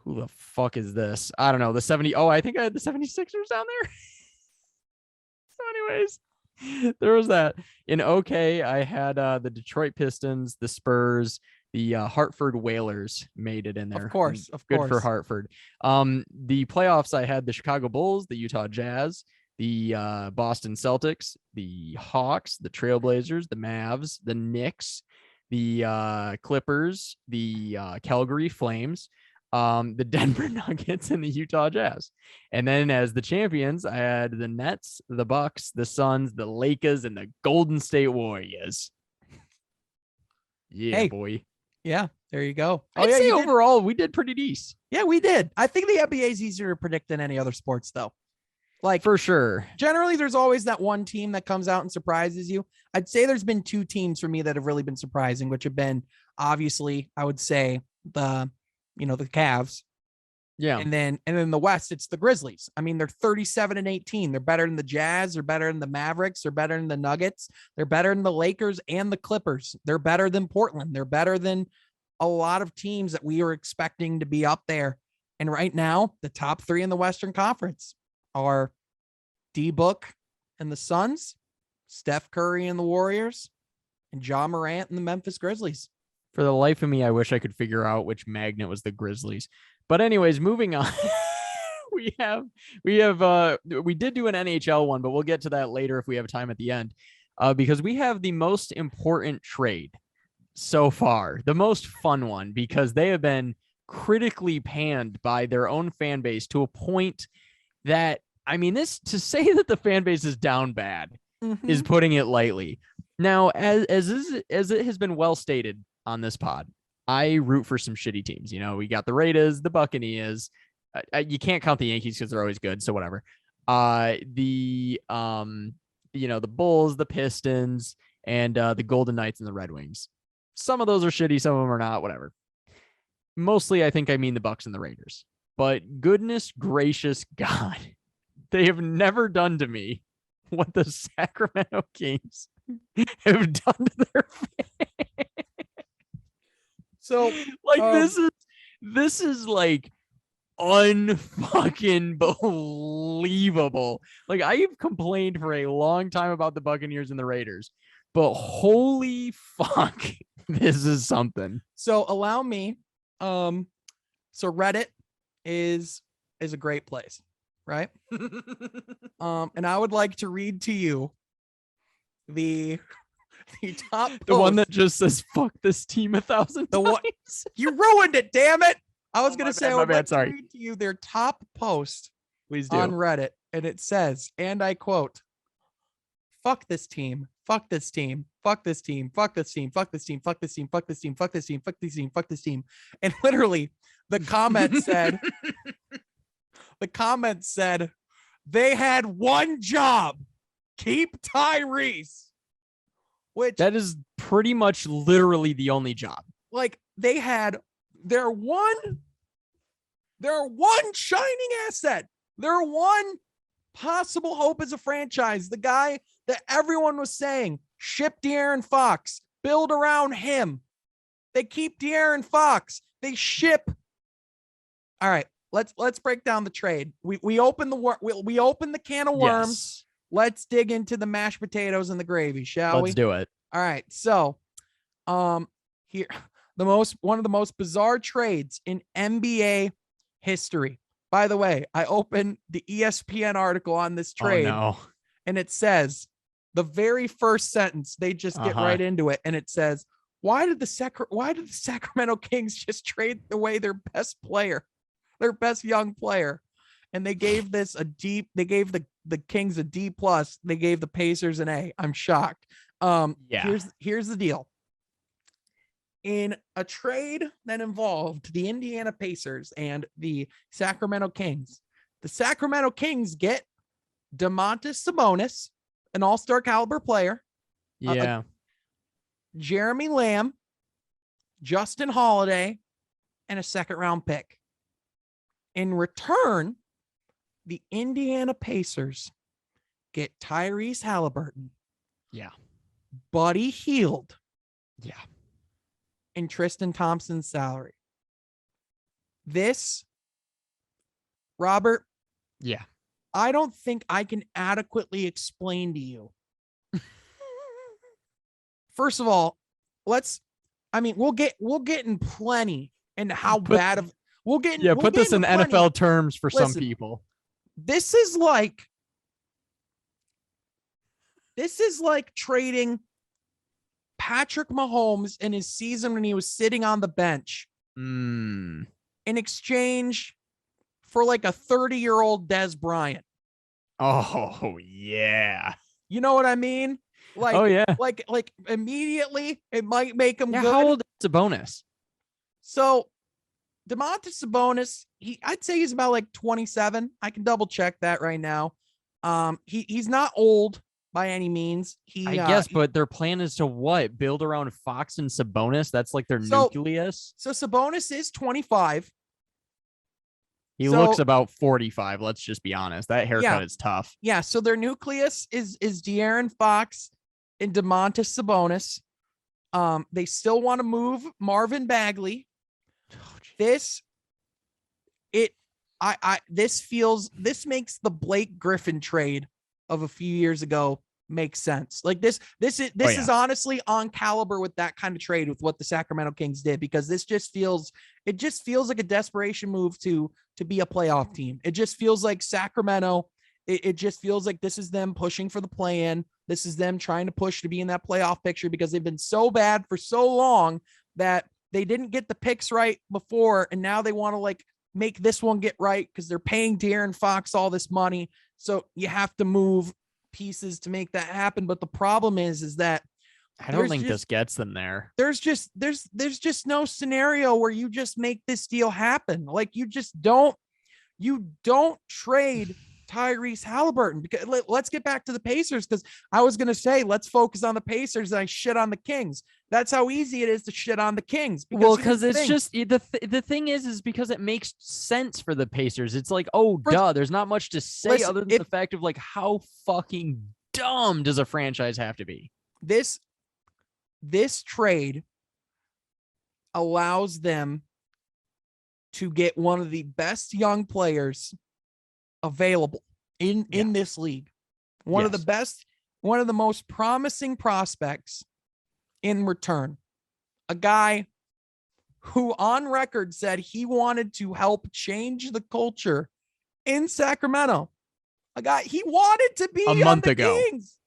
the fuck is this? I don't know. I think I had the 76ers down there. So anyways, there was that. In OK, I had the Detroit Pistons, the Spurs, the Hartford Whalers made it in there. Of course. Good for Hartford. The playoffs, I had the Chicago Bulls, the Utah Jazz, the Boston Celtics, the Hawks, the Trailblazers, the Mavs, the Knicks, the Clippers, the Calgary Flames, the Denver Nuggets, and the Utah Jazz. And then as the champions, I had the Nets, the Bucks, the Suns, the Lakers, and the Golden State Warriors. Yeah, boy. Yeah, there you go. I'd say overall, we did pretty decent. Yeah, we did. I think the NBA is easier to predict than any other sports, though. Like, for sure. Generally, there's always that one team that comes out and surprises you. I'd say there's been 2 teams for me that have really been surprising, which have been, obviously, I would say the Cavs. Yeah. And then the West, it's the Grizzlies. I mean, they're 37-18. They're better than the Jazz. They're better than the Mavericks. They're better than the Nuggets. They're better than the Lakers and the Clippers. They're better than Portland. They're better than a lot of teams that we were expecting to be up there. And right now, the top 3 in the Western Conference are D-Book and the Suns, Steph Curry and the Warriors, and Ja Morant and the Memphis Grizzlies. For the life of me, I wish I could figure out which magnet was the Grizzlies. But anyways, moving on. we did do an NHL one, but we'll get to that later if we have time at the end. Because we have the most important trade so far, the most fun one, because they have been critically panned by their own fan base to a point that, I mean, this, to say that the fan base is down bad is putting it lightly. Now, as it has been well stated on this pod, I root for some shitty teams. You know, we got the Raiders, the Buccaneers. You can't count the Yankees because they're always good. So whatever. The Bulls, the Pistons, and the Golden Knights and the Red Wings. Some of those are shitty. Some of them are not. Whatever. Mostly, I think I mean the Bucks and the Raiders. But goodness gracious God, they have never done to me what the Sacramento Kings have done to their fans. So, like, this is like unfucking believable. Like, I've complained for a long time about the Buccaneers and the Raiders, but holy fuck, this is something. So allow me. So Reddit is a great place, right? And I would like to read to you the top post. The one that just says "fuck this team" 1,000 times. You ruined it, damn it! I was gonna say I would like sorry. to read to you their top post, please do, on Reddit, and it says, and I quote, "Fuck this team. Fuck this team. Fuck this team. Fuck this team. Fuck this team. Fuck this team. Fuck this team. Fuck this team. Fuck this team. Fuck this team." And literally, the comment said, they had one job: keep Tyrese. Which, that is pretty much literally the only job. Like, they had their one shining asset, their one possible hope as a franchise, the guy that everyone was saying, ship De'Aaron Fox, build around him. They keep De'Aaron Fox. They ship. All right, let's break down the trade. We open the can of worms. Yes. Let's dig into the mashed potatoes and the gravy, shall we? Let's do it. All right. So, here, one of the most bizarre trades in NBA history. By the way, I opened the ESPN article on this trade, and it says, the very first sentence, they just get right into it, and it says, why did the Sacramento Kings just trade away their best player, their best young player? And they gave the Kings a D+. They gave the Pacers an A. I'm shocked. Here's the deal. In a trade that involved the Indiana Pacers and the Sacramento Kings get Domantas Sabonis, an all-star caliber player. Jeremy Lamb, Justin Holiday, and a second-round pick. In return, the Indiana Pacers get Tyrese Halliburton. Yeah. Buddy Hield. Yeah. And Tristan Thompson's salary. This, Robert. Yeah. I don't think I can adequately explain to you. First of all, we'll get in plenty and how bad of we'll get. Yeah, we'll put get this in plenty. NFL terms for some people. This is like trading Patrick Mahomes in his season when he was sitting on the bench in exchange for like a 30-year-old Dez Bryant. Oh, yeah. You know what I mean? Like, oh, yeah. Like immediately it might make him good. How old is Sabonis? So Domantas Sabonis, I'd say he's about like 27. I can double check that right now. He's not old by any means. I guess, but their plan is to what? Build around Fox and Sabonis? That's like their nucleus? So Sabonis is 25. He looks about 45. Let's just be honest. That haircut is tough. Yeah. So their nucleus is De'Aaron Fox and Domantas Sabonis. They still want to move Marvin Bagley. This makes the Blake Griffin trade of a few years ago makes sense. Like this is honestly on caliber with that kind of trade with what the Sacramento Kings did, because it just feels like a desperation move to be a playoff team. It just feels like Sacramento. It just feels like this is them pushing for the play-in. This is them trying to push to be in that playoff picture, because they've been so bad for so long that they didn't get the picks right before. And now they want to like make this one get right because they're paying De'Aaron Fox all this money. So you have to move pieces to make that happen. But the problem is that I don't think this gets them there. There's just no scenario where you just make this deal happen. Like you don't trade Tyrese Halliburton. Because let's get back to the Pacers, because I was going to say, let's focus on the Pacers and I shit on the Kings. That's how easy it is to shit on the Kings. Because it's just the thing is because it makes sense for the Pacers. It's like, there's not much to say other than the fact of like, how fucking dumb does a franchise have to be? This trade allows them to get one of the best young players available in this league. One of the most promising prospects in return. A guy who on record said he wanted to help change the culture in Sacramento. A guy he wanted to be a month ago. Kings.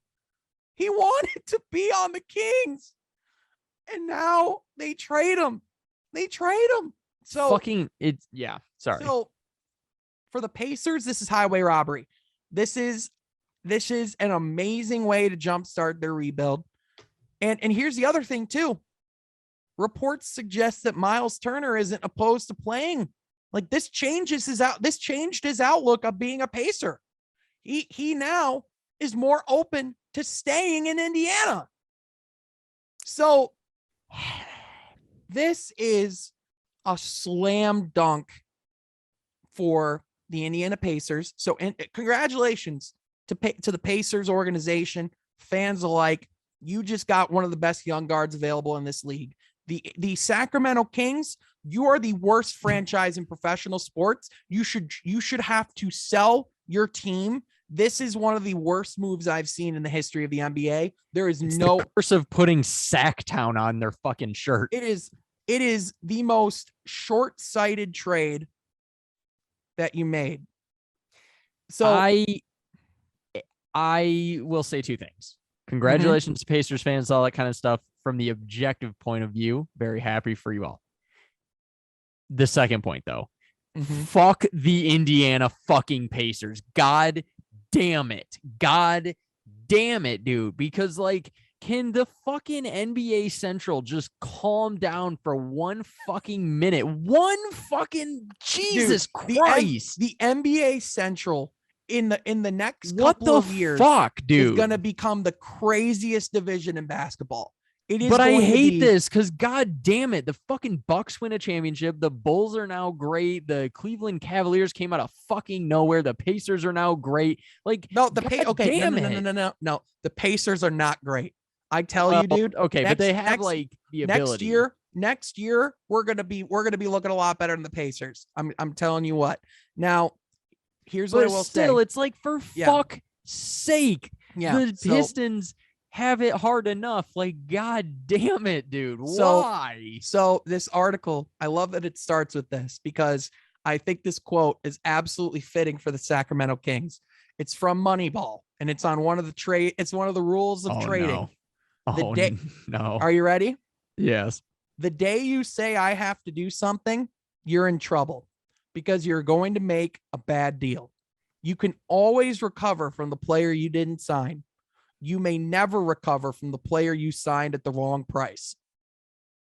He wanted to be on the Kings. And now they trade him. So sorry. So for the Pacers, this is highway robbery. This is an amazing way to jumpstart their rebuild. And here's the other thing too. Reports suggest that Miles Turner isn't opposed to playing. Like this changed his outlook of being a Pacer. He now is more open to staying in Indiana. So this is a slam dunk for the Indiana Pacers. So congratulations to the Pacers organization, fans alike. You just got one of the best young guards available in this league. The Sacramento Kings, you are the worst franchise in professional sports. You should have to sell your team. This is one of the worst moves I've seen in the history of the NBA. It's the curse of putting Sacktown on their fucking shirt. It is the most short-sighted trade that you made. So I will say two things. Congratulations to Pacers fans, all that kind of stuff. From the objective point of view, very happy for you all. The second point, though, fuck the Indiana fucking Pacers. God damn it, dude. Because, like, can the fucking NBA Central just calm down for one fucking minute? One fucking Jesus Christ. The NBA Central in the next couple of years is going to become the craziest division in basketball. It is. But I hate this because God damn it, the fucking Bucks win a championship. The Bulls are now great. The Cleveland Cavaliers came out of fucking nowhere. The Pacers are now great. Like no, the no. The Pacers are not great. I tell you, dude. Okay, but they have like the ability. Next year, we're gonna be looking a lot better than the Pacers. I'm telling you what. Now, here's what I will say. It's like for fuck's sake. Yeah. The Pistons have it hard enough. Like, God damn it, dude. Why? So this article, I love that it starts with this because I think this quote is absolutely fitting for the Sacramento Kings. It's from Moneyball, and it's on one of the rules of trading. No. Are you ready? Yes. The day you say I have to do something, you're in trouble because you're going to make a bad deal. You can always recover from the player you didn't sign. You may never recover from the player you signed at the wrong price.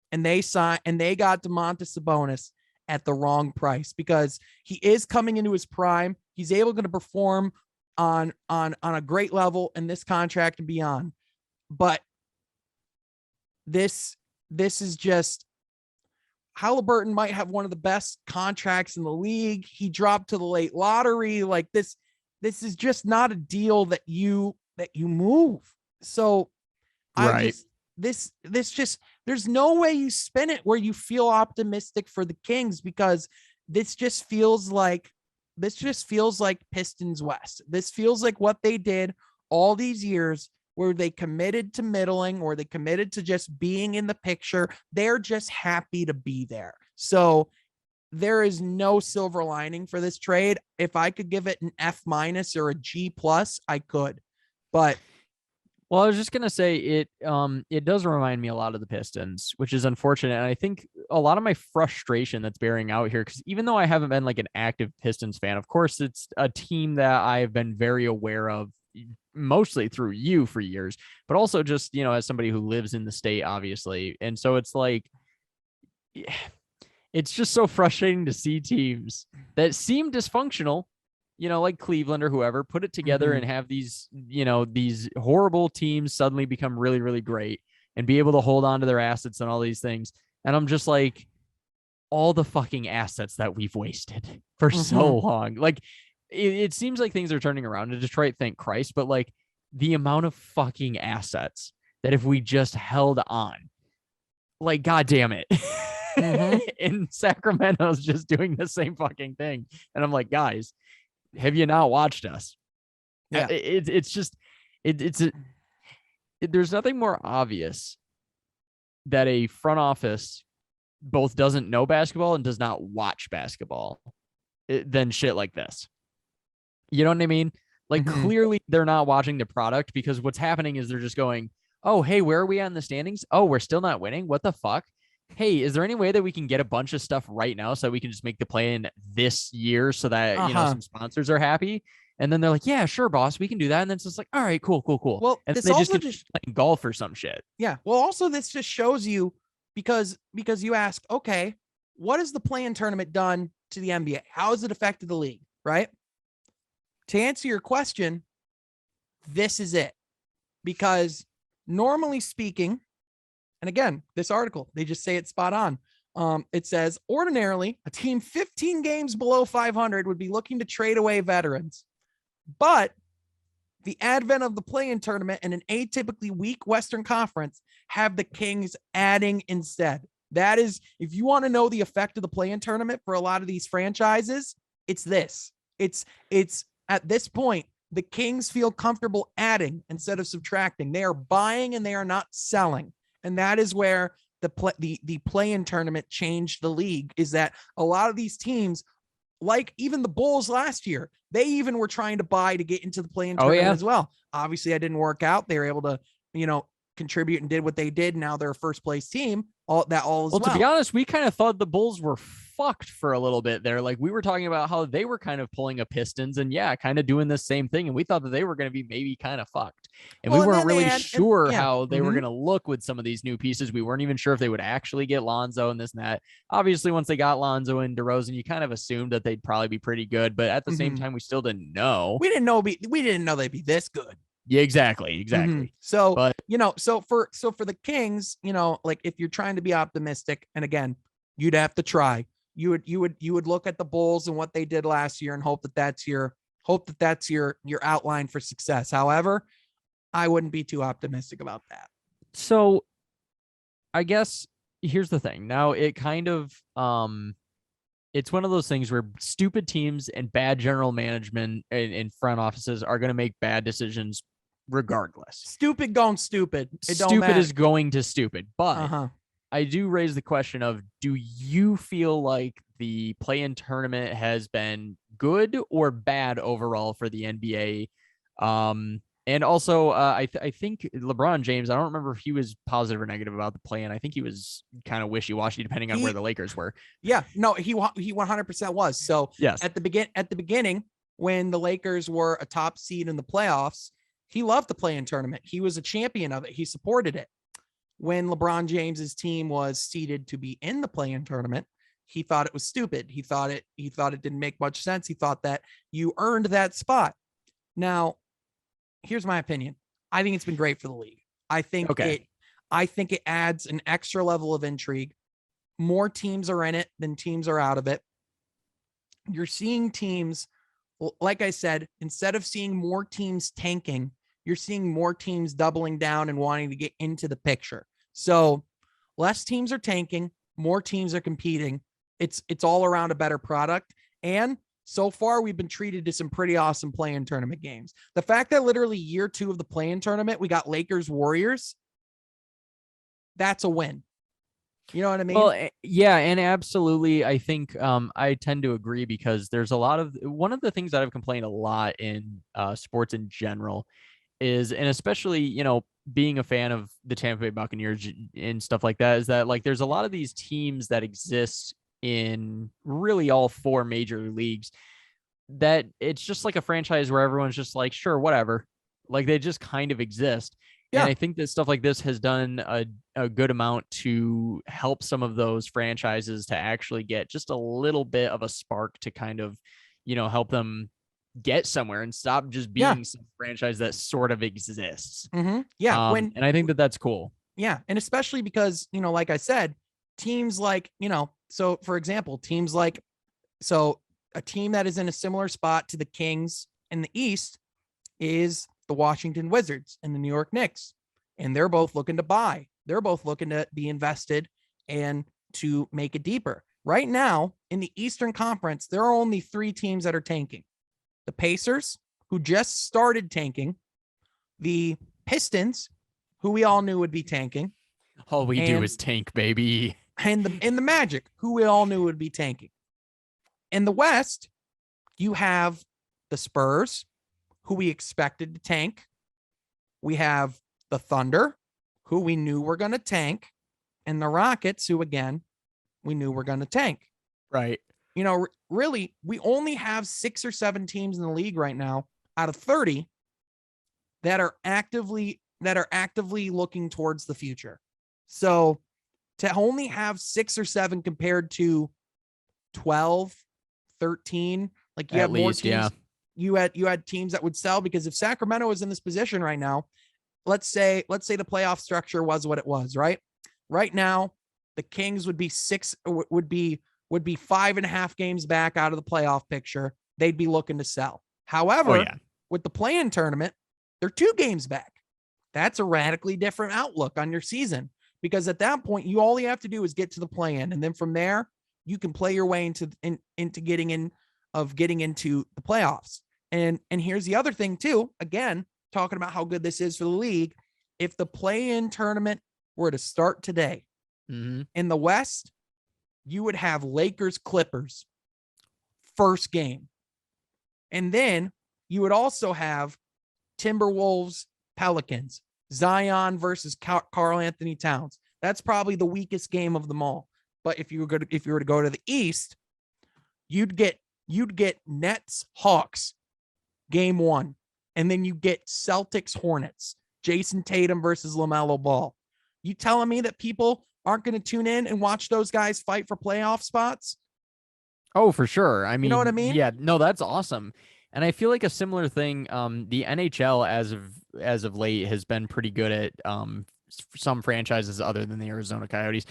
And they got Domantas Sabonis at the wrong price because he is coming into his prime. He's able to perform on a great level in this contract and beyond. But this is just Halliburton might have one of the best contracts in the league. He dropped to the late lottery. Like this is just not a deal that you move. So there's no way you spin it where you feel optimistic for the Kings because this just feels like Pistons West. This feels like what they did all these years Were they committed to middling? Were they committed to just being in the picture? They're just happy to be there. So there is no silver lining for this trade. If I could give it an F- or a G+, I could. But well, I was just gonna say it does remind me a lot of the Pistons, which is unfortunate. And I think a lot of my frustration that's bearing out here, because even though I haven't been like an active Pistons fan, of course it's a team that I've been very aware of mostly through you for years, but also just, as somebody who lives in the state, obviously. And so it's like it's just so frustrating to see teams that seem dysfunctional, like Cleveland or whoever, put it together and have these, these horrible teams suddenly become really, really great and be able to hold on to their assets and all these things. And I'm just like, all the fucking assets that we've wasted for so long. Like, it seems like things are turning around in Detroit, thank Christ, but like the amount of fucking assets that if we just held on, like, God damn it. And Sacramento's just doing the same fucking thing. And I'm like, guys, have you not watched us? Yeah. It's just, there's nothing more obvious that a front office both doesn't know basketball and does not watch basketball than shit like this. You know what I mean? Like, clearly they're not watching the product, because what's happening is they're just going, oh, hey, where are we on the standings? Oh, we're still not winning. What the fuck? Hey, is there any way that we can get a bunch of stuff right now so we can just make the play in this year so that, some sponsors are happy? And then they're like, yeah, sure, boss, we can do that. And then it's just like, all right, cool. Well, and this they also just playing golf or some shit. Yeah. Well, also this just shows you, because you ask, okay, what has the play-in tournament done to the NBA? How has it affected the league? Right? To answer your question, this is it. Because normally speaking, and again, this article, they just say it's spot on. It says, ordinarily, a team 15 games below 500 would be looking to trade away veterans. But the advent of the play-in tournament and an atypically weak Western Conference have the Kings adding instead. That is, if you want to know the effect of the play-in tournament for a lot of these franchises, it's this. It's at this point, the Kings feel comfortable adding instead of subtracting. They are buying and they are not selling. And that is where the play-in tournament changed the league, is that a lot of these teams, like even the Bulls last year, they even were trying to buy to get into the play-in tournament as well. Obviously, that didn't work out. They were able to, contribute and did what they did. Now they're a first place team. Well, to be honest, we kind of thought the Bulls were fucked for a little bit there. Like, we were talking about how they were kind of pulling a Pistons and kind of doing the same thing. And we thought that they were going to be maybe kind of fucked. And we weren't really sure how they were going to look with some of these new pieces. We weren't even sure if they would actually get Lonzo and this and that. Obviously, once they got Lonzo and DeRozan, you kind of assumed that they'd probably be pretty good. But at the same time, we still didn't know. We didn't know they'd be this good. Yeah, exactly. So, so for the Kings, like, if you're trying to be optimistic, and again, you'd have to try, you would look at the Bulls and what they did last year and hope that that's your outline for success. However, I wouldn't be too optimistic about that. So I guess here's the thing. Now it kind of, it's one of those things where stupid teams and bad general management in front offices are going to make bad decisions regardless. Stupid going stupid. Stupid is going to stupid. But I do raise the question of, do you feel like the play-in tournament has been good or bad overall for the NBA? And also, I think LeBron James, I don't remember if he was positive or negative about the play-in. I think he was kind of wishy-washy depending on where the Lakers were. Yeah, no, he 100% was. So yes, at the beginning, when the Lakers were a top seed in the playoffs, he loved the play-in tournament. He was a champion of it. He supported it. When LeBron James's team was seeded to be in the play-in tournament, he thought it was stupid. He thought it didn't make much sense. He thought that you earned that spot. Now, here's my opinion. I think it's been great for the league. I think it adds an extra level of intrigue. More teams are in it than teams are out of it. You're seeing teams, like I said, instead of seeing more teams tanking, you're seeing more teams doubling down and wanting to get into the picture. So less teams are tanking, more teams are competing. It's all around a better product. And so far we've been treated to some pretty awesome play-in tournament games. The fact that literally year 2 of the play-in tournament, we got Lakers Warriors, that's a win. You know what I mean? Well, yeah, and absolutely. I think I tend to agree because there's a lot of one of the things that I've complained a lot in sports in general is, and especially, being a fan of the Tampa Bay Buccaneers and stuff like that, is that like there's a lot of these teams that exist in really all 4 major leagues that it's just like a franchise where everyone's just like, sure, whatever. Like they just kind of exist. Yeah. And I think that stuff like this has done a good amount to help some of those franchises to actually get just a little bit of a spark to kind of, help them get somewhere and stop just being some franchise that sort of exists. Yeah. And I think that that's cool. Yeah. And especially because, like I said, teams like, so for example, a team that is in a similar spot to the Kings in the East is the Washington Wizards and the New York Knicks. And they're both looking to buy. They're both looking to be invested and to make it deeper. Right now, in the Eastern Conference, there are only 3 teams that are tanking. The Pacers, who just started tanking. The Pistons, who we all knew would be tanking. All we do is tank, baby. And the Magic, who we all knew would be tanking. In the West, you have the Spurs, who we expected to tank. We have the Thunder, who we knew were going to tank. And the Rockets, who, again, we knew were going to tank. Right. Really, we only have 6 or 7 teams in the league right now out of 30 that are actively looking towards the future. So to only have 6 or 7 compared to 12, 13, like you have more teams. Yeah. You had teams that would sell, because if Sacramento was in this position right now, let's say the playoff structure was what it was, right? Right now, the Kings would be 5.5 games back out of the playoff picture. They'd be looking to sell. However, with the play-in tournament, they're 2 games back. That's a radically different outlook on your season, because at that point, all you have to do is get to the play-in, and then from there, you can play your way into getting into the playoffs. And here's the other thing too. Again, talking about how good this is for the league. If the play-in tournament were to start today, in the West, you would have Lakers Clippers first game. And then you would also have Timberwolves Pelicans, Zion versus Karl Anthony Towns. That's probably the weakest game of them all. But if you were to go to the East, you'd get Nets Hawks game 1. And then you get Celtics Hornets, Jason Tatum versus LaMelo Ball. You telling me that people aren't going to tune in and watch those guys fight for playoff spots? Oh, for sure. I mean, you know what I mean? Yeah, no, that's awesome. And I feel like a similar thing, the NHL as of late has been pretty good at some franchises other than the Arizona Coyotes,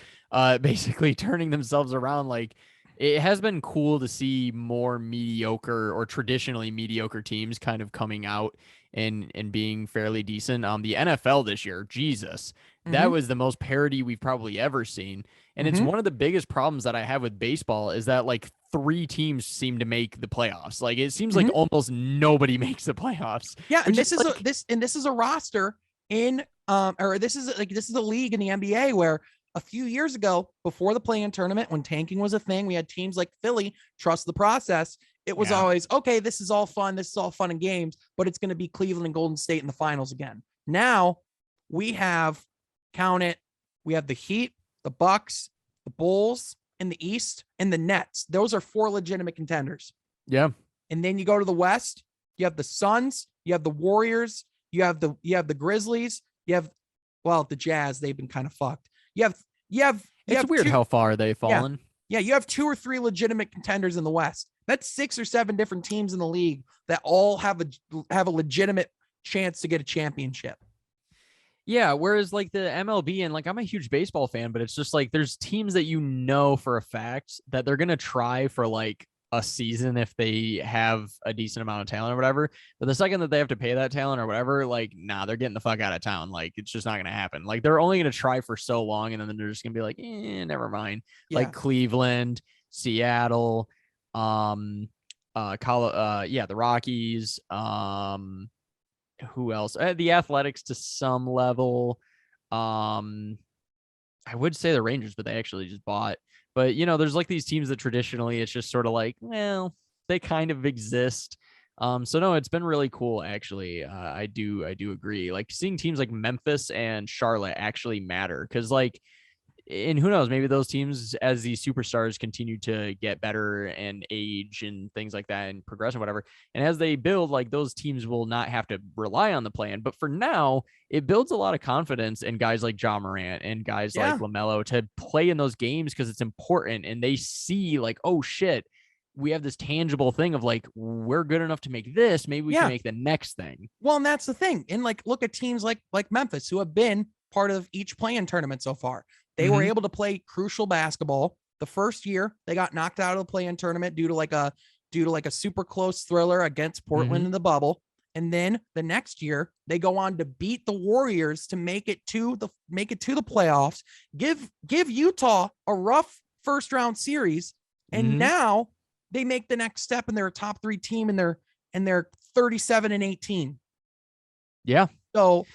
basically turning themselves around. Like, it has been cool to see more mediocre or traditionally mediocre teams kind of coming out and being fairly decent. The NFL this year, Jesus, that was the most parity we've probably ever seen. And it's one of the biggest problems that I have with baseball is that like 3 teams seem to make the playoffs. Like it seems like almost nobody makes the playoffs. Yeah, and this is a roster in this is a league in the NBA where a few years ago, before the play-in tournament, when tanking was a thing, we had teams like Philly trust the process. It was always, okay, this is all fun. This is all fun and games, but it's going to be Cleveland and Golden State in the finals again. Now we have, count it, we have the Heat, the Bucks, the Bulls in the East, and the Nets. Those are 4 legitimate contenders. Yeah. And then you go to the West, you have the Suns, you have the Warriors, you have the Grizzlies, you have, the Jazz, they've been kind of fucked. It's weird how far they've fallen. Yeah, you have 2 or 3 legitimate contenders in the West. That's 6 or 7 different teams in the league that all have a legitimate chance to get a championship. Yeah, whereas like the MLB, and like I'm a huge baseball fan, but it's just like there's teams that for a fact that they're going to try for like a season if they have a decent amount of talent or whatever. But the second that they have to pay that talent or whatever, like, nah, they're getting the fuck out of town. Like, it's just not going to happen. Like, they're only going to try for so long, and then they're just going to be like, never mind. Yeah. Like Cleveland, Seattle, the Rockies. Who else? The Athletics to some level. I would say the Rangers, but they actually just bought. But there's like these teams that traditionally it's just sort of like, well, they kind of exist. So no, it's been really cool actually. I do agree. Like seeing teams like Memphis and Charlotte actually matter because like, and who knows, maybe those teams as these superstars continue to get better and age and things like that and progress and whatever. And as they build, like those teams will not have to rely on the plan. But for now, it builds a lot of confidence in guys like Ja Morant and guys like LaMelo to play in those games because it's important. And they see like, oh shit, we have this tangible thing of like, we're good enough to make this. Maybe we can make the next thing. Well, and that's the thing. And like, look at teams like Memphis who have been part of each play-in tournament so far. They were able to play crucial basketball. The first year they got knocked out of the play-in tournament due to like a super close thriller against Portland in the bubble. And then the next year they go on to beat the Warriors to make it to the playoffs, give Utah a rough first round series. And now they make the next step and they're a top 3 team and they're 37-18. Yeah. So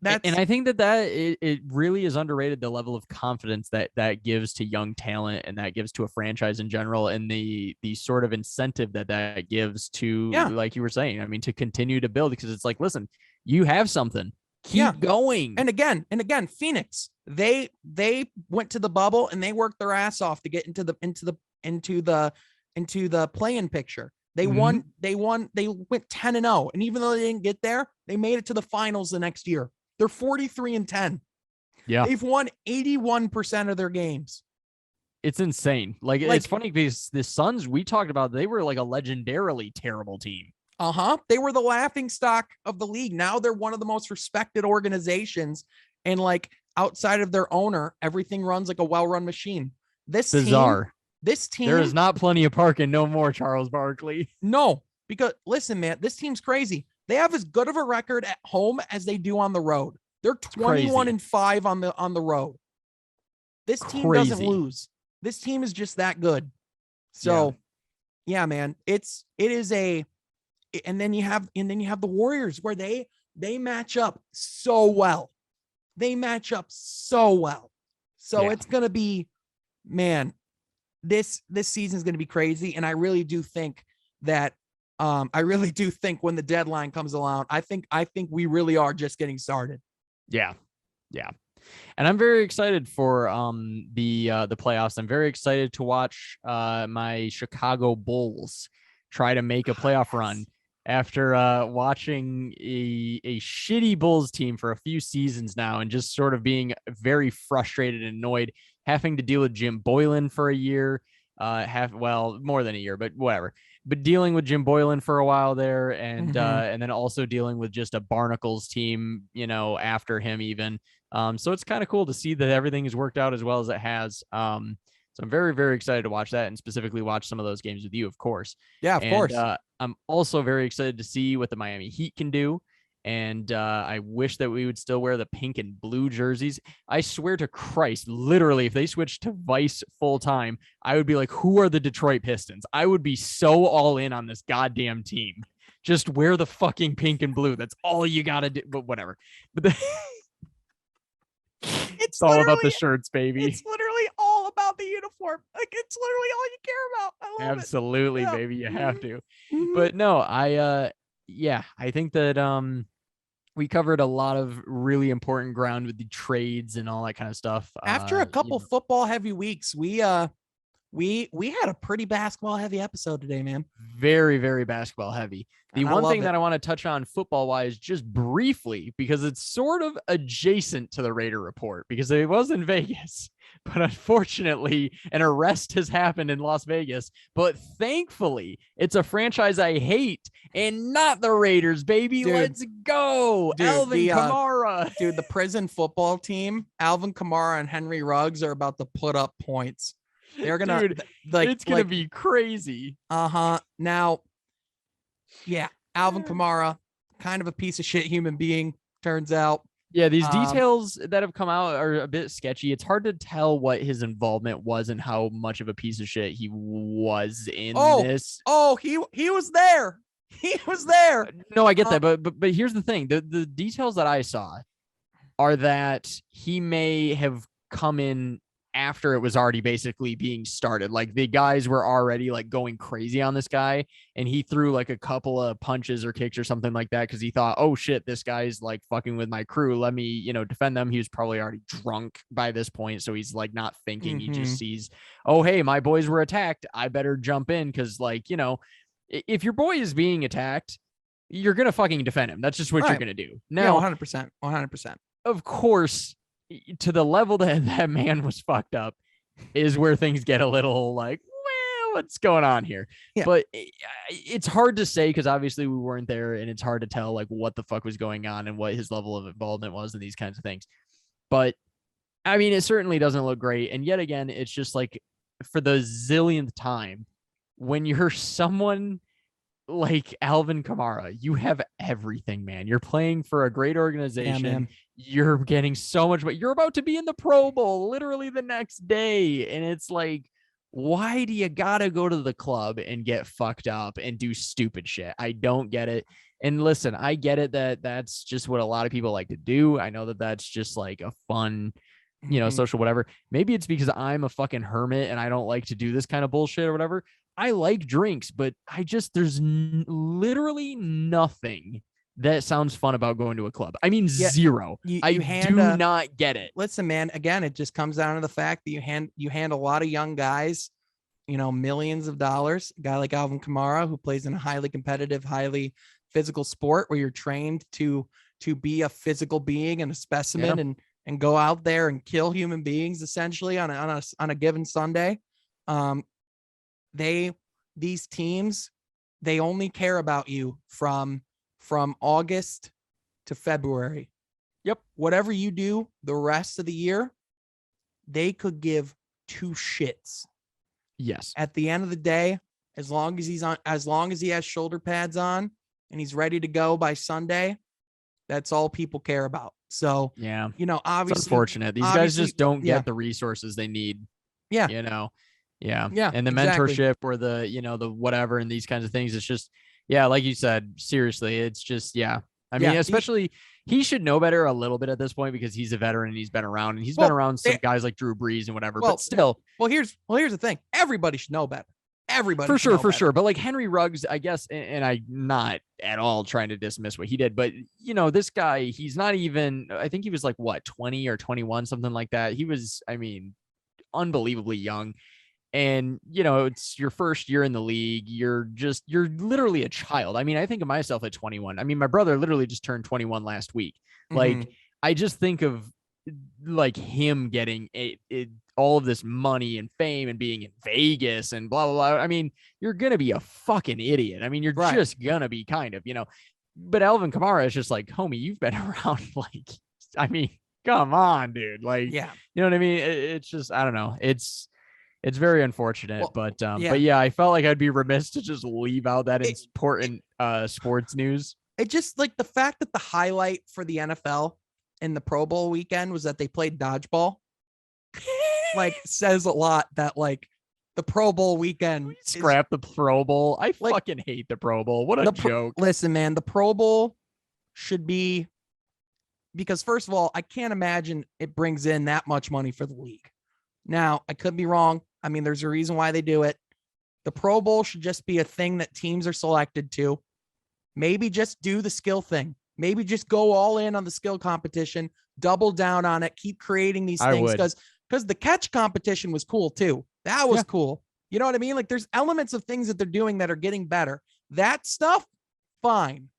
and I think that it really is underrated, the level of confidence that gives to young talent and that gives to a franchise in general, and the sort of incentive that gives to, like you were saying, I mean, to continue to build, because it's like, listen, you have something, keep going. And again, Phoenix, they went to the bubble and they worked their ass off to get into the play-in picture. They went 10-0. And even though they didn't get there, they made it to the finals the next year. They're 43-10. Yeah. They've won 81% of their games. It's insane. Like it's funny because the Suns we talked about, they were like a legendarily terrible team. They were the laughing stock of the league. Now they're one of the most respected organizations. And like outside of their owner, everything runs like a well-run machine. This team, there is not plenty of parking no more, Charles Barkley. No, because listen, man, this team's crazy. They have as good of a record at home as they do on the road. They're 21-5 on the road. This team doesn't lose. This team is just that good. So yeah man, and then you have the Warriors where they match up so well. So it's going to be, man, this season is going to be crazy. And I really do think that when the deadline comes along, I think we really are just getting started. Yeah. And I'm very excited for the playoffs. I'm very excited to watch my Chicago Bulls try to make a playoff run after watching a shitty Bulls team for a few seasons now and just sort of being very frustrated and annoyed, having to deal with Jim Boylan for a year, more than a year, but whatever. But dealing with Jim Boylan for a while there, and then also dealing with just a Barnacles team, after him even. So it's kind of cool to see that everything has worked out as well as it has. So I'm very, very excited to watch that and specifically watch some of those games with you, of course. Yeah, of course. I'm also very excited to see what the Miami Heat can do. And I wish that we would still wear the pink and blue jerseys. I swear to Christ, literally, if they switched to Vice full time, I would be like, who are the Detroit Pistons? I would be so all in on this goddamn team. Just wear the fucking pink and blue. That's all you got to do. But whatever. But it's all about the shirts, baby. It's literally all about the uniform. Like, it's literally all you care about. I love Absolutely, it. baby. You have to. But no, I think that we covered a lot of really important ground with the trades and all that kind of stuff. After a couple football heavy weeks, we had a pretty basketball heavy episode today, man. Very, very basketball heavy. The one thing that I want to touch on football wise, just briefly, because it's sort of adjacent to the Raider report, because it was in Vegas, but unfortunately an arrest has happened in Las Vegas. But thankfully it's a franchise I hate and not the Raiders, baby. Dude, let's go. Alvin Kamara. The prison football team, Alvin Kamara and Henry Ruggs are about to put up points. They're gonna, it's gonna be crazy. Now, yeah, Alvin Kamara, kind of a piece of shit human being, turns out. Yeah, these details that have come out are a bit sketchy. It's hard to tell what his involvement was and how much of a piece of shit he was in this. He was there. He was there. No, I get that, but here's the thing: the details that I saw are that he may have come in after it was already basically being started. Like the guys were already like going crazy on this guy, and he threw like a couple of punches or kicks or something like that because he thought, oh shit, this guy's like fucking with my crew. Let me, defend them. He was probably already drunk by this point, so he's like not thinking. He just sees, oh hey, my boys were attacked. I better jump in because if your boy is being attacked, you're gonna fucking defend him. That's just what you're gonna do. Now, 100%. Of course, to the level that man was fucked up is where things get a little like, well, what's going on here? Yeah. But it's hard to say because obviously we weren't there, and it's hard to tell like what the fuck was going on and what his level of involvement was in these kinds of things. But I mean, it certainly doesn't look great. And yet again, it's just like for the zillionth time, when you're someone like Alvin Kamara, you have everything, man. You're playing for a great organization. Yeah, you're getting so much, but you're about to be in the Pro Bowl literally the next day. And it's like, why do you gotta go to the club and get fucked up and do stupid shit? I don't get it. And listen, I get it that that's just what a lot of people like to do. I know that that's just like a fun, social whatever. Maybe it's because I'm a fucking hermit and I don't like to do this kind of bullshit or whatever. I like drinks, but there's literally nothing that sounds fun about going to a club. I mean, zero. I do not get it. Listen, man, again, it just comes down to the fact that you hand a lot of young guys, millions of dollars. A guy like Alvin Kamara, who plays in a highly competitive, highly physical sport where you're trained to be a physical being and a specimen and go out there and kill human beings essentially on a given Sunday. These teams, they only care about you from August to February. Yep. Whatever you do the rest of the year, they could give two shits. Yes. At the end of the day, as long as he has shoulder pads on and he's ready to go by Sunday, that's all people care about. So, yeah, obviously it's unfortunate. These guys just don't get the resources they need. Yeah. Yeah. And the mentorship or the, the whatever, and these kinds of things. It's just, like you said, seriously, it's just, I mean, especially he should know better a little bit at this point because he's a veteran and he's been around, and he's been around some guys like Drew Brees and whatever, but still. Well, here's the thing. Everybody should know better. Everybody for sure. But like Henry Ruggs, I guess, and I'm not at all trying to dismiss what he did, but this guy, he's not even, I think he was like what, 20 or 21, something like that. He was, I mean, unbelievably young. And, it's your first year in the league. You're literally a child. I mean, I think of myself at 21. I mean, my brother literally just turned 21 last week. Like, I just think of like him getting all of this money and fame and being in Vegas and blah, blah, blah. I mean, you're going to be a fucking idiot. I mean, you're just going to be kind of, but Alvin Kamara is just like, homie, you've been around. Like, I mean, come on, dude. Like, you know what I mean? It's just, I don't know. It's very unfortunate, but I felt like I'd be remiss to just leave out that important sports news. It just like the fact that the highlight for the NFL in the Pro Bowl weekend was that they played dodgeball. Like says a lot that like the Pro Bowl weekend. Scrap the Pro Bowl. I fucking hate the Pro Bowl. What a joke. Listen, man, the Pro Bowl should be, because first of all, I can't imagine it brings in that much money for the league. Now, I could be wrong. I mean, there's a reason why they do it. The Pro Bowl should just be a thing that teams are selected to. Maybe just do the skill thing. Maybe just go all in on the skill competition, double down on it, keep creating these things, because the catch competition was cool too. That was cool. You know what I mean? Like there's elements of things that they're doing that are getting better. That stuff, fine.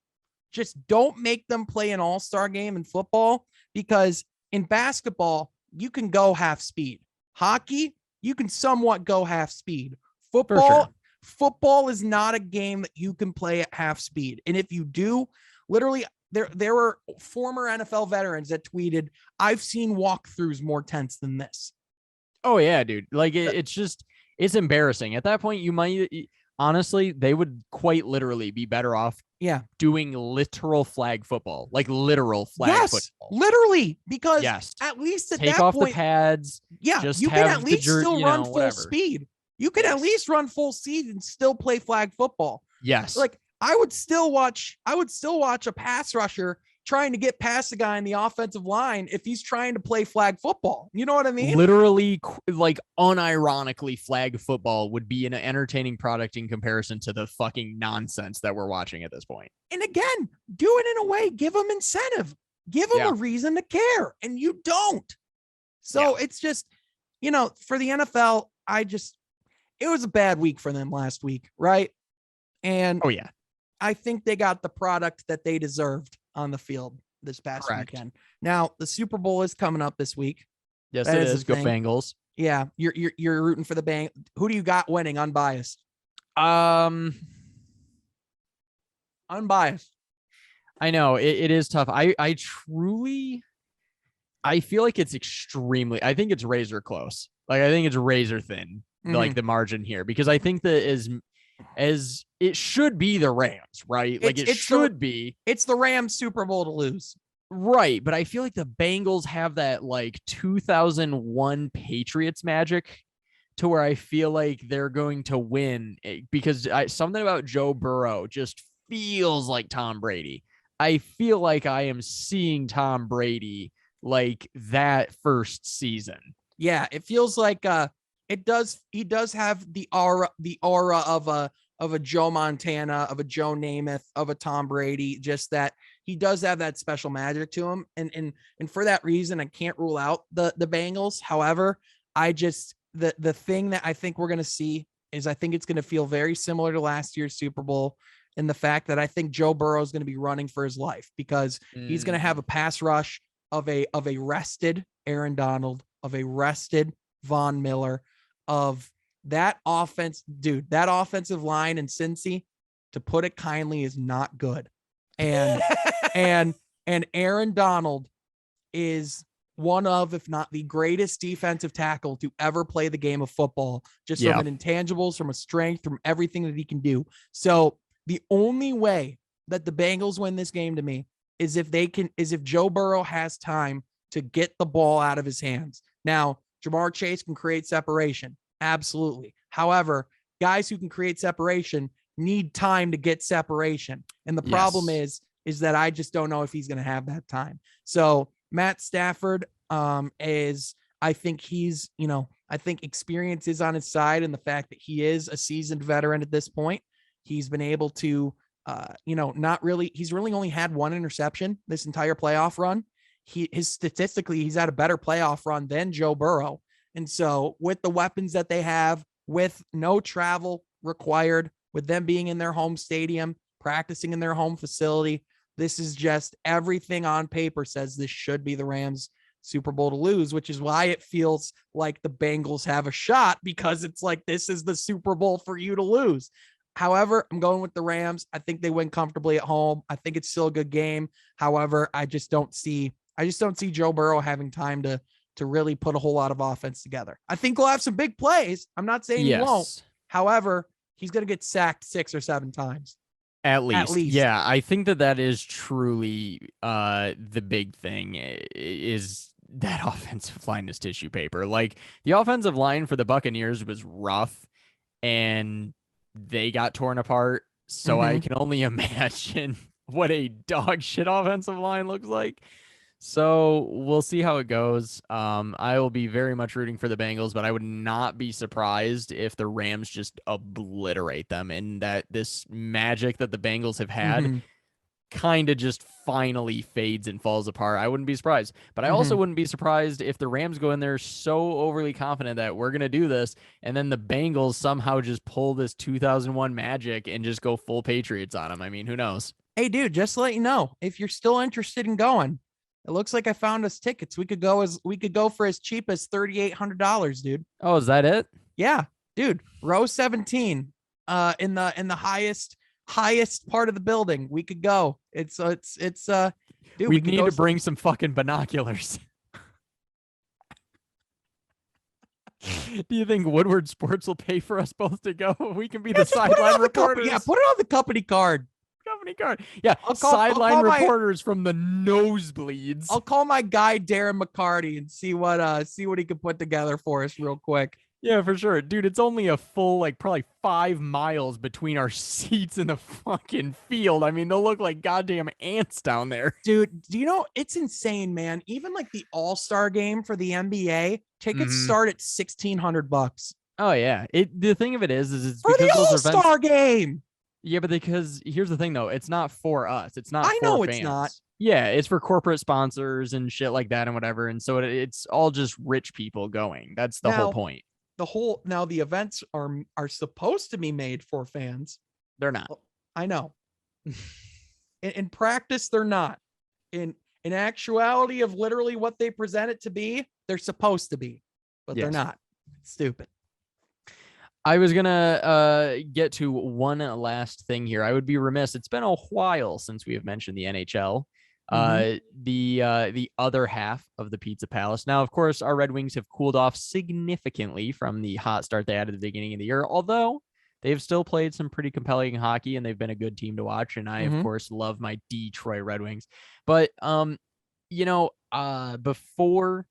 Just don't make them play an all-star game in football, because in basketball, you can go half speed. Hockey, you can somewhat go half speed. Football is not a game that you can play at half speed. And if you do, literally, there were former NFL veterans that tweeted, I've seen walkthroughs more tense than this. Oh, yeah, dude. Like, it's just, it's embarrassing. At that point, you might, honestly, they would quite literally be better off doing literal flag football, like literal flag football. Literally, because yes, at least at take that off point, the pads. Just you can at least still run full whatever. speed. You can at least run full speed and still play flag football. Yes. Like I would still watch a pass rusher trying to get past the guy in the offensive line if he's trying to play flag football. You know what I mean? Literally, like unironically, flag football would be an entertaining product in comparison to the fucking nonsense that we're watching at this point. And again, do it in a way, give them incentive, give them a reason to care, and you don't. So it's just, for the NFL, it was a bad week for them last week, right? And I think they got the product that they deserved on the field this past weekend. Now, the Super Bowl is coming up this week. Yes, it is. Go Bengals. Yeah, you're rooting for the Bengals. Who do you got winning unbiased? Unbiased. I know it is tough. I feel like it's I think it's razor close. Like I think it's razor thin, like the margin here, because I think that as it should be the Rams, right? Like it should be. It's the Rams Super Bowl to lose. Right. But I feel like the Bengals have that like 2001 Patriots magic to where I feel like they're going to win because something about Joe Burrow just feels like Tom Brady. I feel like I am seeing Tom Brady like that first season. Yeah, it feels like it does. He does have the aura of a Joe Montana, of a Joe Namath, of a Tom Brady. Just that he does have that special magic to him, and for that reason, I can't rule out the Bengals. However, the thing that I think we're gonna see is I think it's gonna feel very similar to last year's Super Bowl, in the fact that I think Joe Burrow is gonna be running for his life because he's gonna have a pass rush of a rested Aaron Donald, of a rested Von Miller, of that offense, dude. That offensive line in Cincy, to put it kindly, is not good. And and Aaron Donald is one of, if not the greatest defensive tackle to ever play the game of football, just from an intangibles, from a strength, from everything that he can do. So the only way that the Bengals win this game to me is if Joe Burrow has time to get the ball out of his hands. Now, Jamar Chase can create separation. Absolutely. However, guys who can create separation need time to get separation. And the problem is that I just don't know if he's going to have that time. So Matt Stafford I think he's, I think experience is on his side, and the fact that he is a seasoned veteran at this point. He's been able to, he's really only had one interception this entire playoff run. Statistically, he's had a better playoff run than Joe Burrow. And so with the weapons that they have, with no travel required, with them being in their home stadium, practicing in their home facility, this is just everything on paper says this should be the Rams Super Bowl to lose, which is why it feels like the Bengals have a shot, because it's like, this is the Super Bowl for you to lose. However, I'm going with the Rams. I think they win comfortably at home. I think it's still a good game. However, I just don't see Joe Burrow having time to really put a whole lot of offense together. I think he'll have some big plays. I'm not saying he won't. However, he's going to get sacked 6 or 7 times. At least. Yeah, I think that is truly the big thing is that offensive line is tissue paper. Like, the offensive line for the Buccaneers was rough, and they got torn apart. So I can only imagine what a dog shit offensive line looks like. So we'll see how it goes. I will be very much rooting for the Bengals, but I would not be surprised if the Rams just obliterate them, and that this magic that the Bengals have had kind of just finally fades and falls apart. I wouldn't be surprised, but I also wouldn't be surprised if the Rams go in there so overly confident that we're going to do this, and then the Bengals somehow just pull this 2001 magic and just go full Patriots on them. I mean, who knows? Hey, dude, just to let you know, if you're still interested in going, it looks like I found us tickets. We could go for as cheap as $3,800, dude. Oh, is that it? Yeah, dude. Row 17, in the highest part of the building. We could go. It's dude. We need to bring some fucking binoculars. Do you think Woodward Sports will pay for us both to go? We can be Yeah, the just put it sideline on the company. reporters. Yeah, put it on the company card. Company card. Yeah, I'll sideline call reporters from the nosebleeds. I'll call my guy Darren McCarty and see what he can put together for us real quick. Yeah, for sure. Dude, it's only a full, like, probably 5 miles between our seats in the fucking field. I mean, they'll look like goddamn ants down there. Dude, do you know, it's insane, man. Even like the All-Star game for the NBA, tickets start at $1,600. Oh, yeah. The thing of it is it's for because the those All-Star events... game. Yeah, but because here's the thing, though. It's not for us. It's not I for know fans. it's not. Yeah, it's for corporate sponsors and shit like that and whatever. And so it's all just rich people going. That's the whole point. The events are supposed to be made for fans. They're not. I know. In practice, they're not. In actuality of literally what they present it to be, they're supposed to be, but they're not. It's stupid. I was gonna get to one last thing here. I would be remiss. It's been a while since we have mentioned the NHL. The other half of the Pizza Palace. Now, of course, our Red Wings have cooled off significantly from the hot start they had at the beginning of the year, although they've still played some pretty compelling hockey and they've been a good team to watch. And I, of course, love my Detroit Red Wings. But, before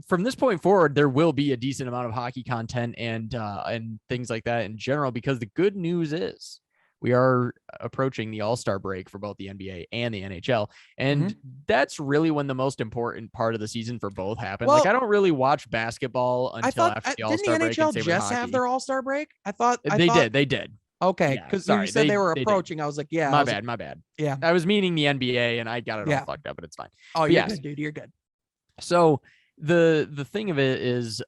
from this point forward, there will be a decent amount of hockey content and things like that in general, because the good news is we are approaching the All-Star break for both the NBA and the NHL. And that's really when the most important part of the season for both happen. Well, like, I don't really watch basketball until after the All-Star break. Didn't the NHL just have their All-Star break? They did. Okay. Because you said they were approaching. I was like, yeah. My bad. Yeah. I was meaning the NBA and I got it all fucked up, but it's fine. Oh, you're good, dude. You're good. So the thing of it is,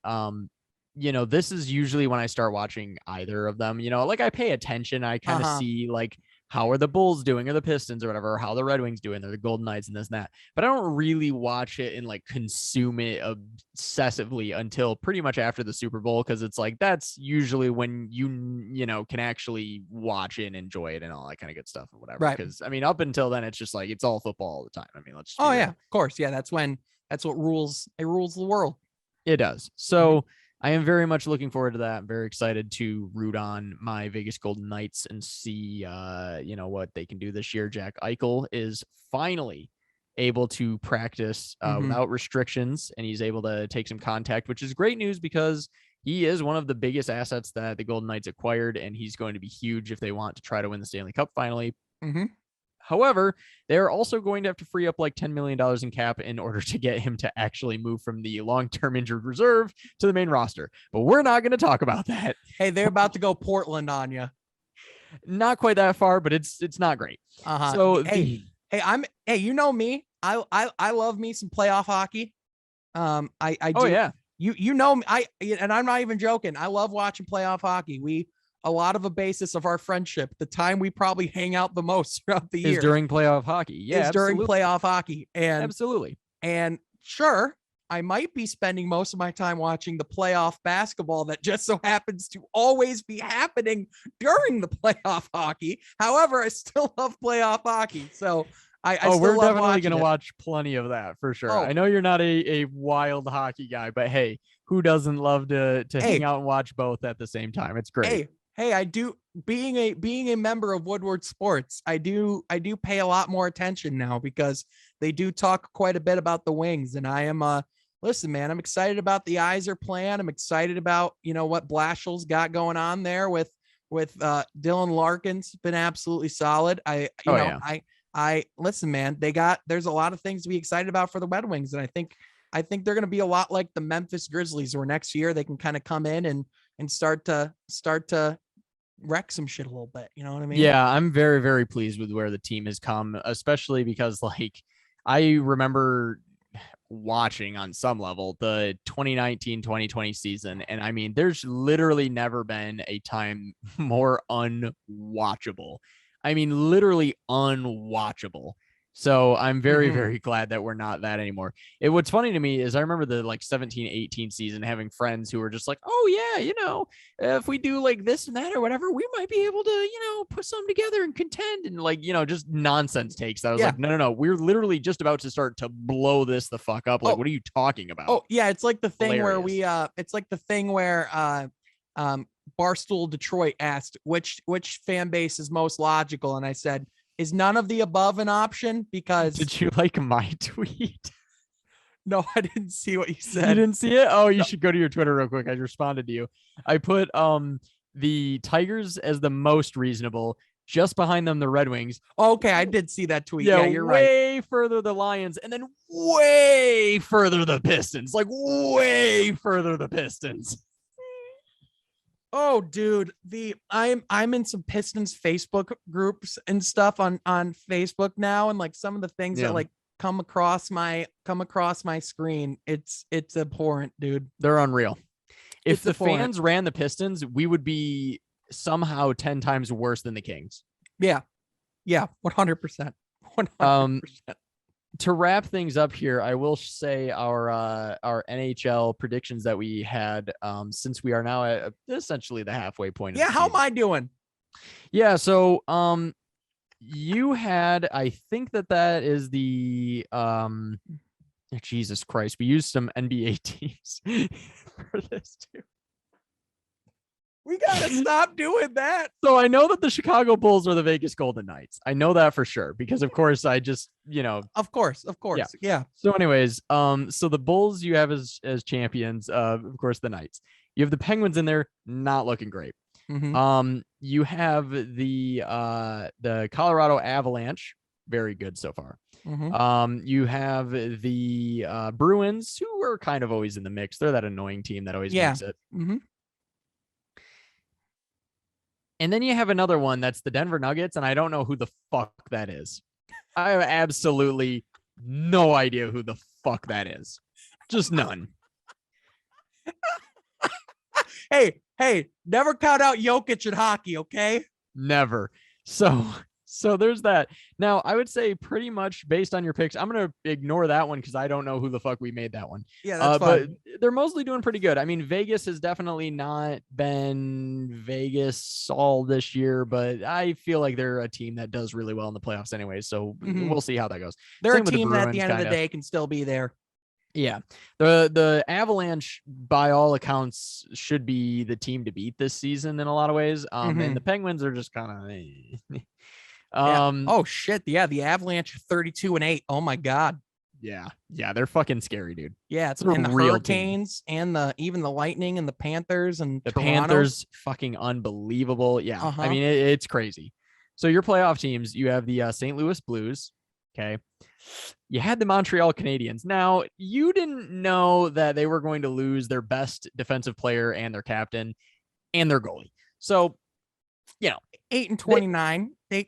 this is usually when I start watching either of them. Like, I pay attention. I kind of see, like, how are the Bulls doing or the Pistons or whatever, or how the Red Wings doing or the Golden Knights and this and that. But I don't really watch it and, like, consume it obsessively until pretty much after the Super Bowl, because it's like that's usually when you can actually watch it and enjoy it and all that kind of good stuff or whatever. Right. Because, I mean, up until then, it's just like it's all football all the time. I mean, let's. Oh, yeah, of course. Yeah, that's what rules. It rules the world. It does. So I am very much looking forward to that. I'm very excited to root on my Vegas Golden Knights and see, what they can do this year. Jack Eichel is finally able to practice without restrictions, and he's able to take some contact, which is great news because he is one of the biggest assets that the Golden Knights acquired, and he's going to be huge if they want to try to win the Stanley Cup finally. However, they're also going to have to free up like $10 million in cap in order to get him to actually move from the long-term injured reserve to the main roster. But we're not going to talk about that. Hey, they're about to go Portland on you. Not quite that far, but it's not great. So you know me. I love me some playoff hockey. I do. Oh yeah. You know me. And I'm not even joking. I love watching playoff hockey. A lot of a basis of our friendship, the time we probably hang out the most throughout the year is during playoff hockey. Yeah, during playoff hockey. And absolutely. And sure, I might be spending most of my time watching the playoff basketball that just so happens to always be happening during the playoff hockey. However, I still love playoff hockey. So we're definitely going to watch plenty of that for sure. I know you're not a wild hockey guy, but hey, who doesn't love to hang out and watch both at the same time? It's great. Hey, I do, being a member of Woodward Sports, I do pay a lot more attention now because they do talk quite a bit about the Wings, and I am listen, man, I'm excited about the Yzer plan. I'm excited about, what Blashill's got going on there with Dylan Larkin's been absolutely solid. I listen, man, there's a lot of things to be excited about for the Red Wings, and I think they're going to be a lot like the Memphis Grizzlies, where next year they can kind of come in and start to wreck some shit a little bit. You know what I mean? Yeah, I'm very, very pleased with where the team has come, especially because, like, I remember watching on some level the 2019-2020 season, and I mean, there's literally never been a time more unwatchable. I mean, literally unwatchable So I'm very, Mhm. very glad that we're not that anymore. What's funny to me is I remember the like 17-18 season having friends who were just like, oh yeah, if we do like this and that or whatever, we might be able to, put some together and contend and like, just nonsense takes. I was Yeah. like, no, we're literally just about to start to blow this the fuck up. Like, Oh. what are you talking about? Oh yeah, it's like the thing Hilarious. where Barstool Detroit asked which fan base is most logical, and I said, is none of the above an option? Because Did you like my tweet? no, I didn't see what you You said. didn't see it? Oh, you No. should go to your Twitter real quick. I responded to you. I put the Tigers as the most reasonable, just behind them the Red Wings. Okay, I did see that tweet. Yeah, Yeah, you're right. way further the Lions, and then way further the Pistons. Like way further the Pistons. Oh, dude, I'm in some Pistons Facebook groups and stuff on Facebook now, and like some of the things Yeah. that like come across my screen, it's abhorrent, dude. They're unreal. If It's the abhorrent. fans ran the Pistons, we would be somehow 10 times worse than the Kings. Yeah, 100%. 100%. To wrap things up here, I will say our NHL predictions that we had, since we are now at essentially the halfway point. Yeah, how am I doing? Yeah, so you had, I think that is the Jesus Christ, we used some NBA teams for this too. We gotta stop doing that. So I know that the Chicago Bulls are the Vegas Golden Knights. I know that for sure because, of course, I just Of course. Yeah. So, anyways, so the Bulls you have as champions, of course, the Knights. You have the Penguins in there, not looking great. Mm-hmm. You have the Colorado Avalanche, very good so far. Mm-hmm. You have the Bruins, who are kind of always in the mix. They're that annoying team that always makes it. Mm-hmm. And then you have another one that's the Denver Nuggets, and I don't know who the fuck that is. I have absolutely no idea who the fuck that is. Just none. Hey, never count out Jokic in hockey, okay? Never. So there's that. Now, I would say pretty much based on your picks, I'm going to ignore that one because I don't know who the fuck we made that one. Yeah, that's fine. But they're mostly doing pretty good. I mean, Vegas has definitely not been Vegas all this year, but I feel like they're a team that does really well in the playoffs anyway. So we'll see how that goes. They're Same a with the team that at the Bruins, end of the kinda. day can still be there. Yeah. The Avalanche, by all accounts, should be the team to beat this season in a lot of ways. And the Penguins are just kind of oh shit. Yeah, the Avalanche 32-8. Oh my god. Yeah, they're fucking scary, dude. Yeah, it's a and the real Hurricanes team. And even the Lightning and the Panthers and the Toronto. Panthers, fucking unbelievable. Yeah, I mean it's crazy. So your playoff teams, you have the St. Louis Blues. Okay, you had the Montreal Canadiens. Now you didn't know that they were going to lose their best defensive player and their captain and their goalie. So 8-29. They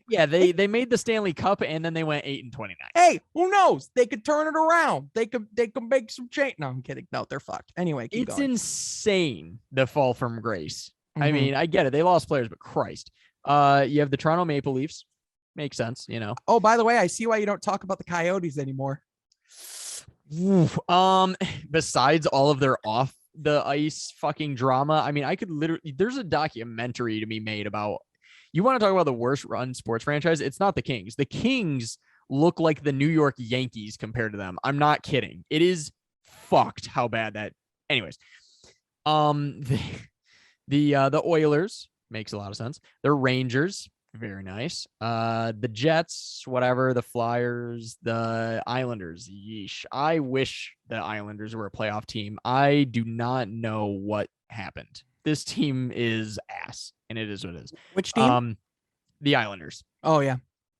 made the Stanley Cup and then they went 8-29. Hey, who knows? They could turn it around. They could make some change. No, I'm kidding. No, they're fucked. Anyway, it's going. Insane the fall from grace. I mean, I get it. They lost players, but Christ. You have the Toronto Maple Leafs. Makes sense, Oh, by the way, I see why you don't talk about the Coyotes anymore. Besides all of their off the ice fucking drama, I mean, I could literally, there's a documentary to be made about, you want to talk about the worst run sports franchise? It's not the Kings. The Kings look like the New York Yankees compared to them. I'm not kidding. It is fucked how bad that. Anyways, the Oilers makes a lot of sense. The Rangers, very nice. The Jets, whatever. The Flyers, the Islanders. Yeesh. I wish the Islanders were a playoff team. I do not know what happened. This team is ass, and it is what it is. Which team? The Islanders. Oh yeah,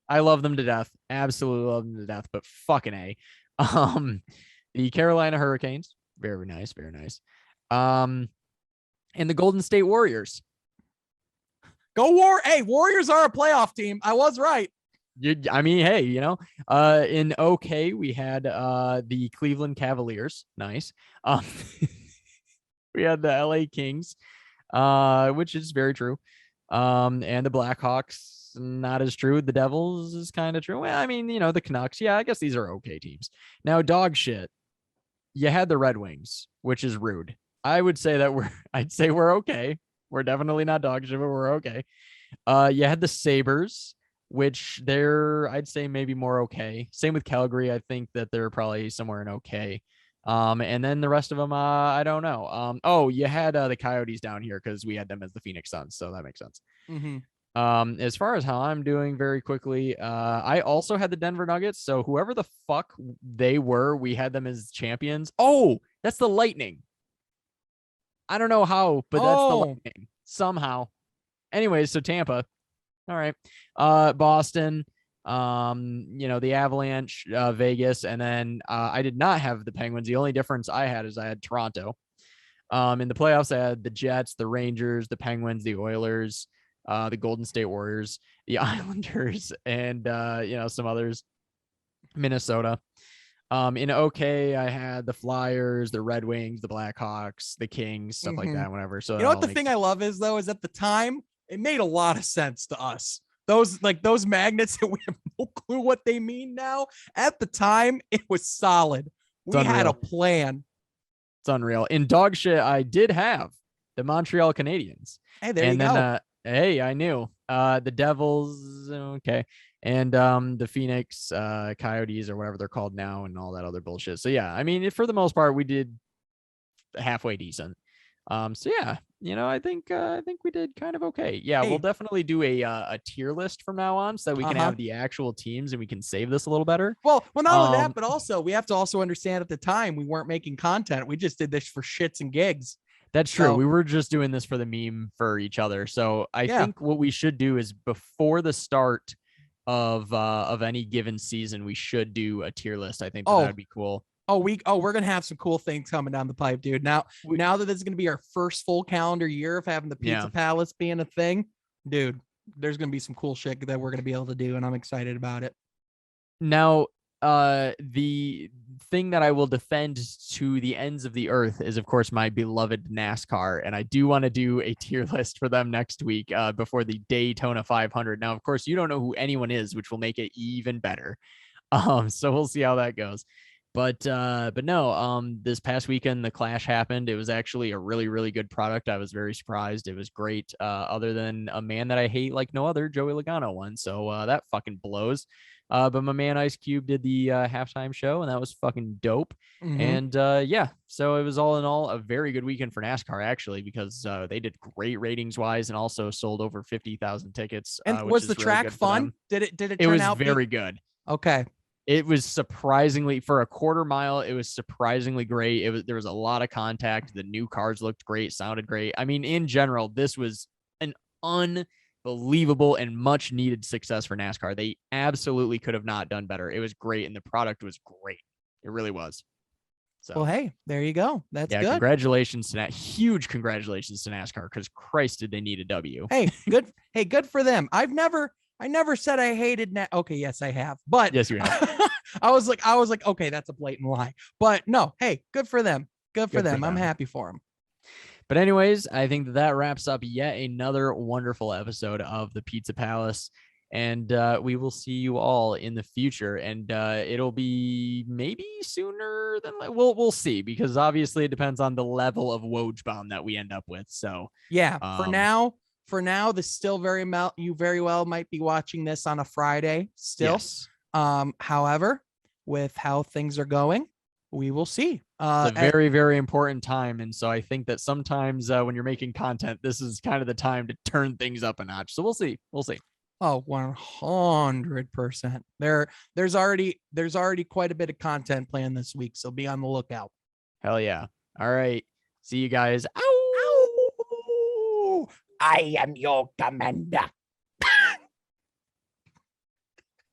I love them to death. Absolutely love them to death. But fucking A. The Carolina Hurricanes. Very nice. Very nice. And the Golden State Warriors. Go Hey, Warriors are a playoff team. I was right. I mean, hey, in OK, we had the Cleveland Cavaliers. Nice. We had the LA Kings, which is very true. And the Blackhawks. not as true. The Devils is kind of true. Well, I mean, the Canucks. Yeah, I guess these are okay teams. Now, dog shit. You had the Red Wings, which is rude. I would say that I'd say we're okay. We're definitely not dog shit, but we're okay. You had the Sabres, which I'd say maybe more okay. Same with Calgary. I think that they're probably somewhere in okay. And then the rest of them, I don't know. Oh, you had the Coyotes down here because we had them as the Phoenix Suns, so that makes sense. Mm-hmm. As far as how I'm doing very quickly, I also had the Denver Nuggets. So whoever the fuck they were, we had them as champions. Oh, that's the Lightning. I don't know how, but that's the Lightning somehow. Anyways, so Tampa. All right. Boston, the Avalanche, Vegas, and then I did not have the Penguins. The only difference I had is I had Toronto. In the playoffs, I had the Jets, the Rangers, the Penguins, the Oilers, the Golden State Warriors, the Islanders, and some others. Minnesota. In okay, I had the Flyers, the Red Wings, the Blackhawks, the Kings, stuff like that, whatever. So what the thing I love is though, is at the time it made a lot of sense to us. Those magnets that we have no clue what they mean now. At the time, it was solid. We had a plan. It's unreal. In dog shit, I did have the Montreal Canadiens. Hey, there you go. Hey, I knew. The Devils, okay. And the Phoenix Coyotes or whatever they're called now and all that other bullshit. So yeah, I mean, for the most part, we did halfway decent. So yeah, I think we did kind of okay. Yeah, hey, we'll definitely do a tier list from now on so that we can have the actual teams and we can save this a little better. Well, not only that, but also we have to also understand at the time we weren't making content. We just did this for shits and gigs. That's true. We were just doing this for the meme for each other. So I think what we should do is before the start of any given season, we should do a tier list. I think that would be cool. We're gonna have some cool things coming down the pipe, dude. Now that this is gonna be our first full calendar year of having the Pizza Palace being a thing, dude, there's gonna be some cool shit that we're gonna be able to do, and I'm excited about it. Now, the thing that I will defend to the ends of the earth is, of course, my beloved NASCAR, and I do want to do a tier list for them next week before the Daytona 500. Now, of course, you don't know who anyone is, which will make it even better. So we'll see how that goes. But no, this past weekend, the Clash happened. It was actually a really, really good product. I was very surprised. It was great. Other than a man that I hate like no other, Joey Logano won. So that fucking blows. But my man Ice Cube did the halftime show, and that was fucking dope. And so it was all in all a very good weekend for NASCAR, actually, because they did great ratings wise and also sold over 50,000 tickets. And was the track fun? Did it turn out? It was very good. Okay. It was surprisingly, for a quarter mile, it was surprisingly great. There was a lot of contact. The new cars looked great, sounded great. I mean, in general, this was an unbelievable and much needed success for NASCAR. They absolutely could have not done better. It was great, and the product was great. It really was. So, well, hey, there you go. That's good. Congratulations to huge congratulations to NASCAR, because Christ did they need a W. Hey, good. Hey, good for them. I never said I hated Okay, yes, I have. But yes, you have. I was like, okay, that's a blatant lie. But no, hey, good for them. Good for them. I'm happy for them. But anyways, I think that wraps up yet another wonderful episode of the Pizza Palace. And we will see you all in the future. And it'll be maybe sooner than we'll see, because obviously it depends on the level of Woj-bomb that we end up with. So yeah, for now, this still you very well might be watching this on a Friday still. Yes. However, with how things are going, we will see. It's a very, very important time. And so I think that sometimes when you're making content, this is kind of the time to turn things up a notch. So we'll see. We'll see. Oh, 100%. There's already quite a bit of content planned this week. So be on the lookout. Hell yeah. All right. See you guys. Ow! I am your commander.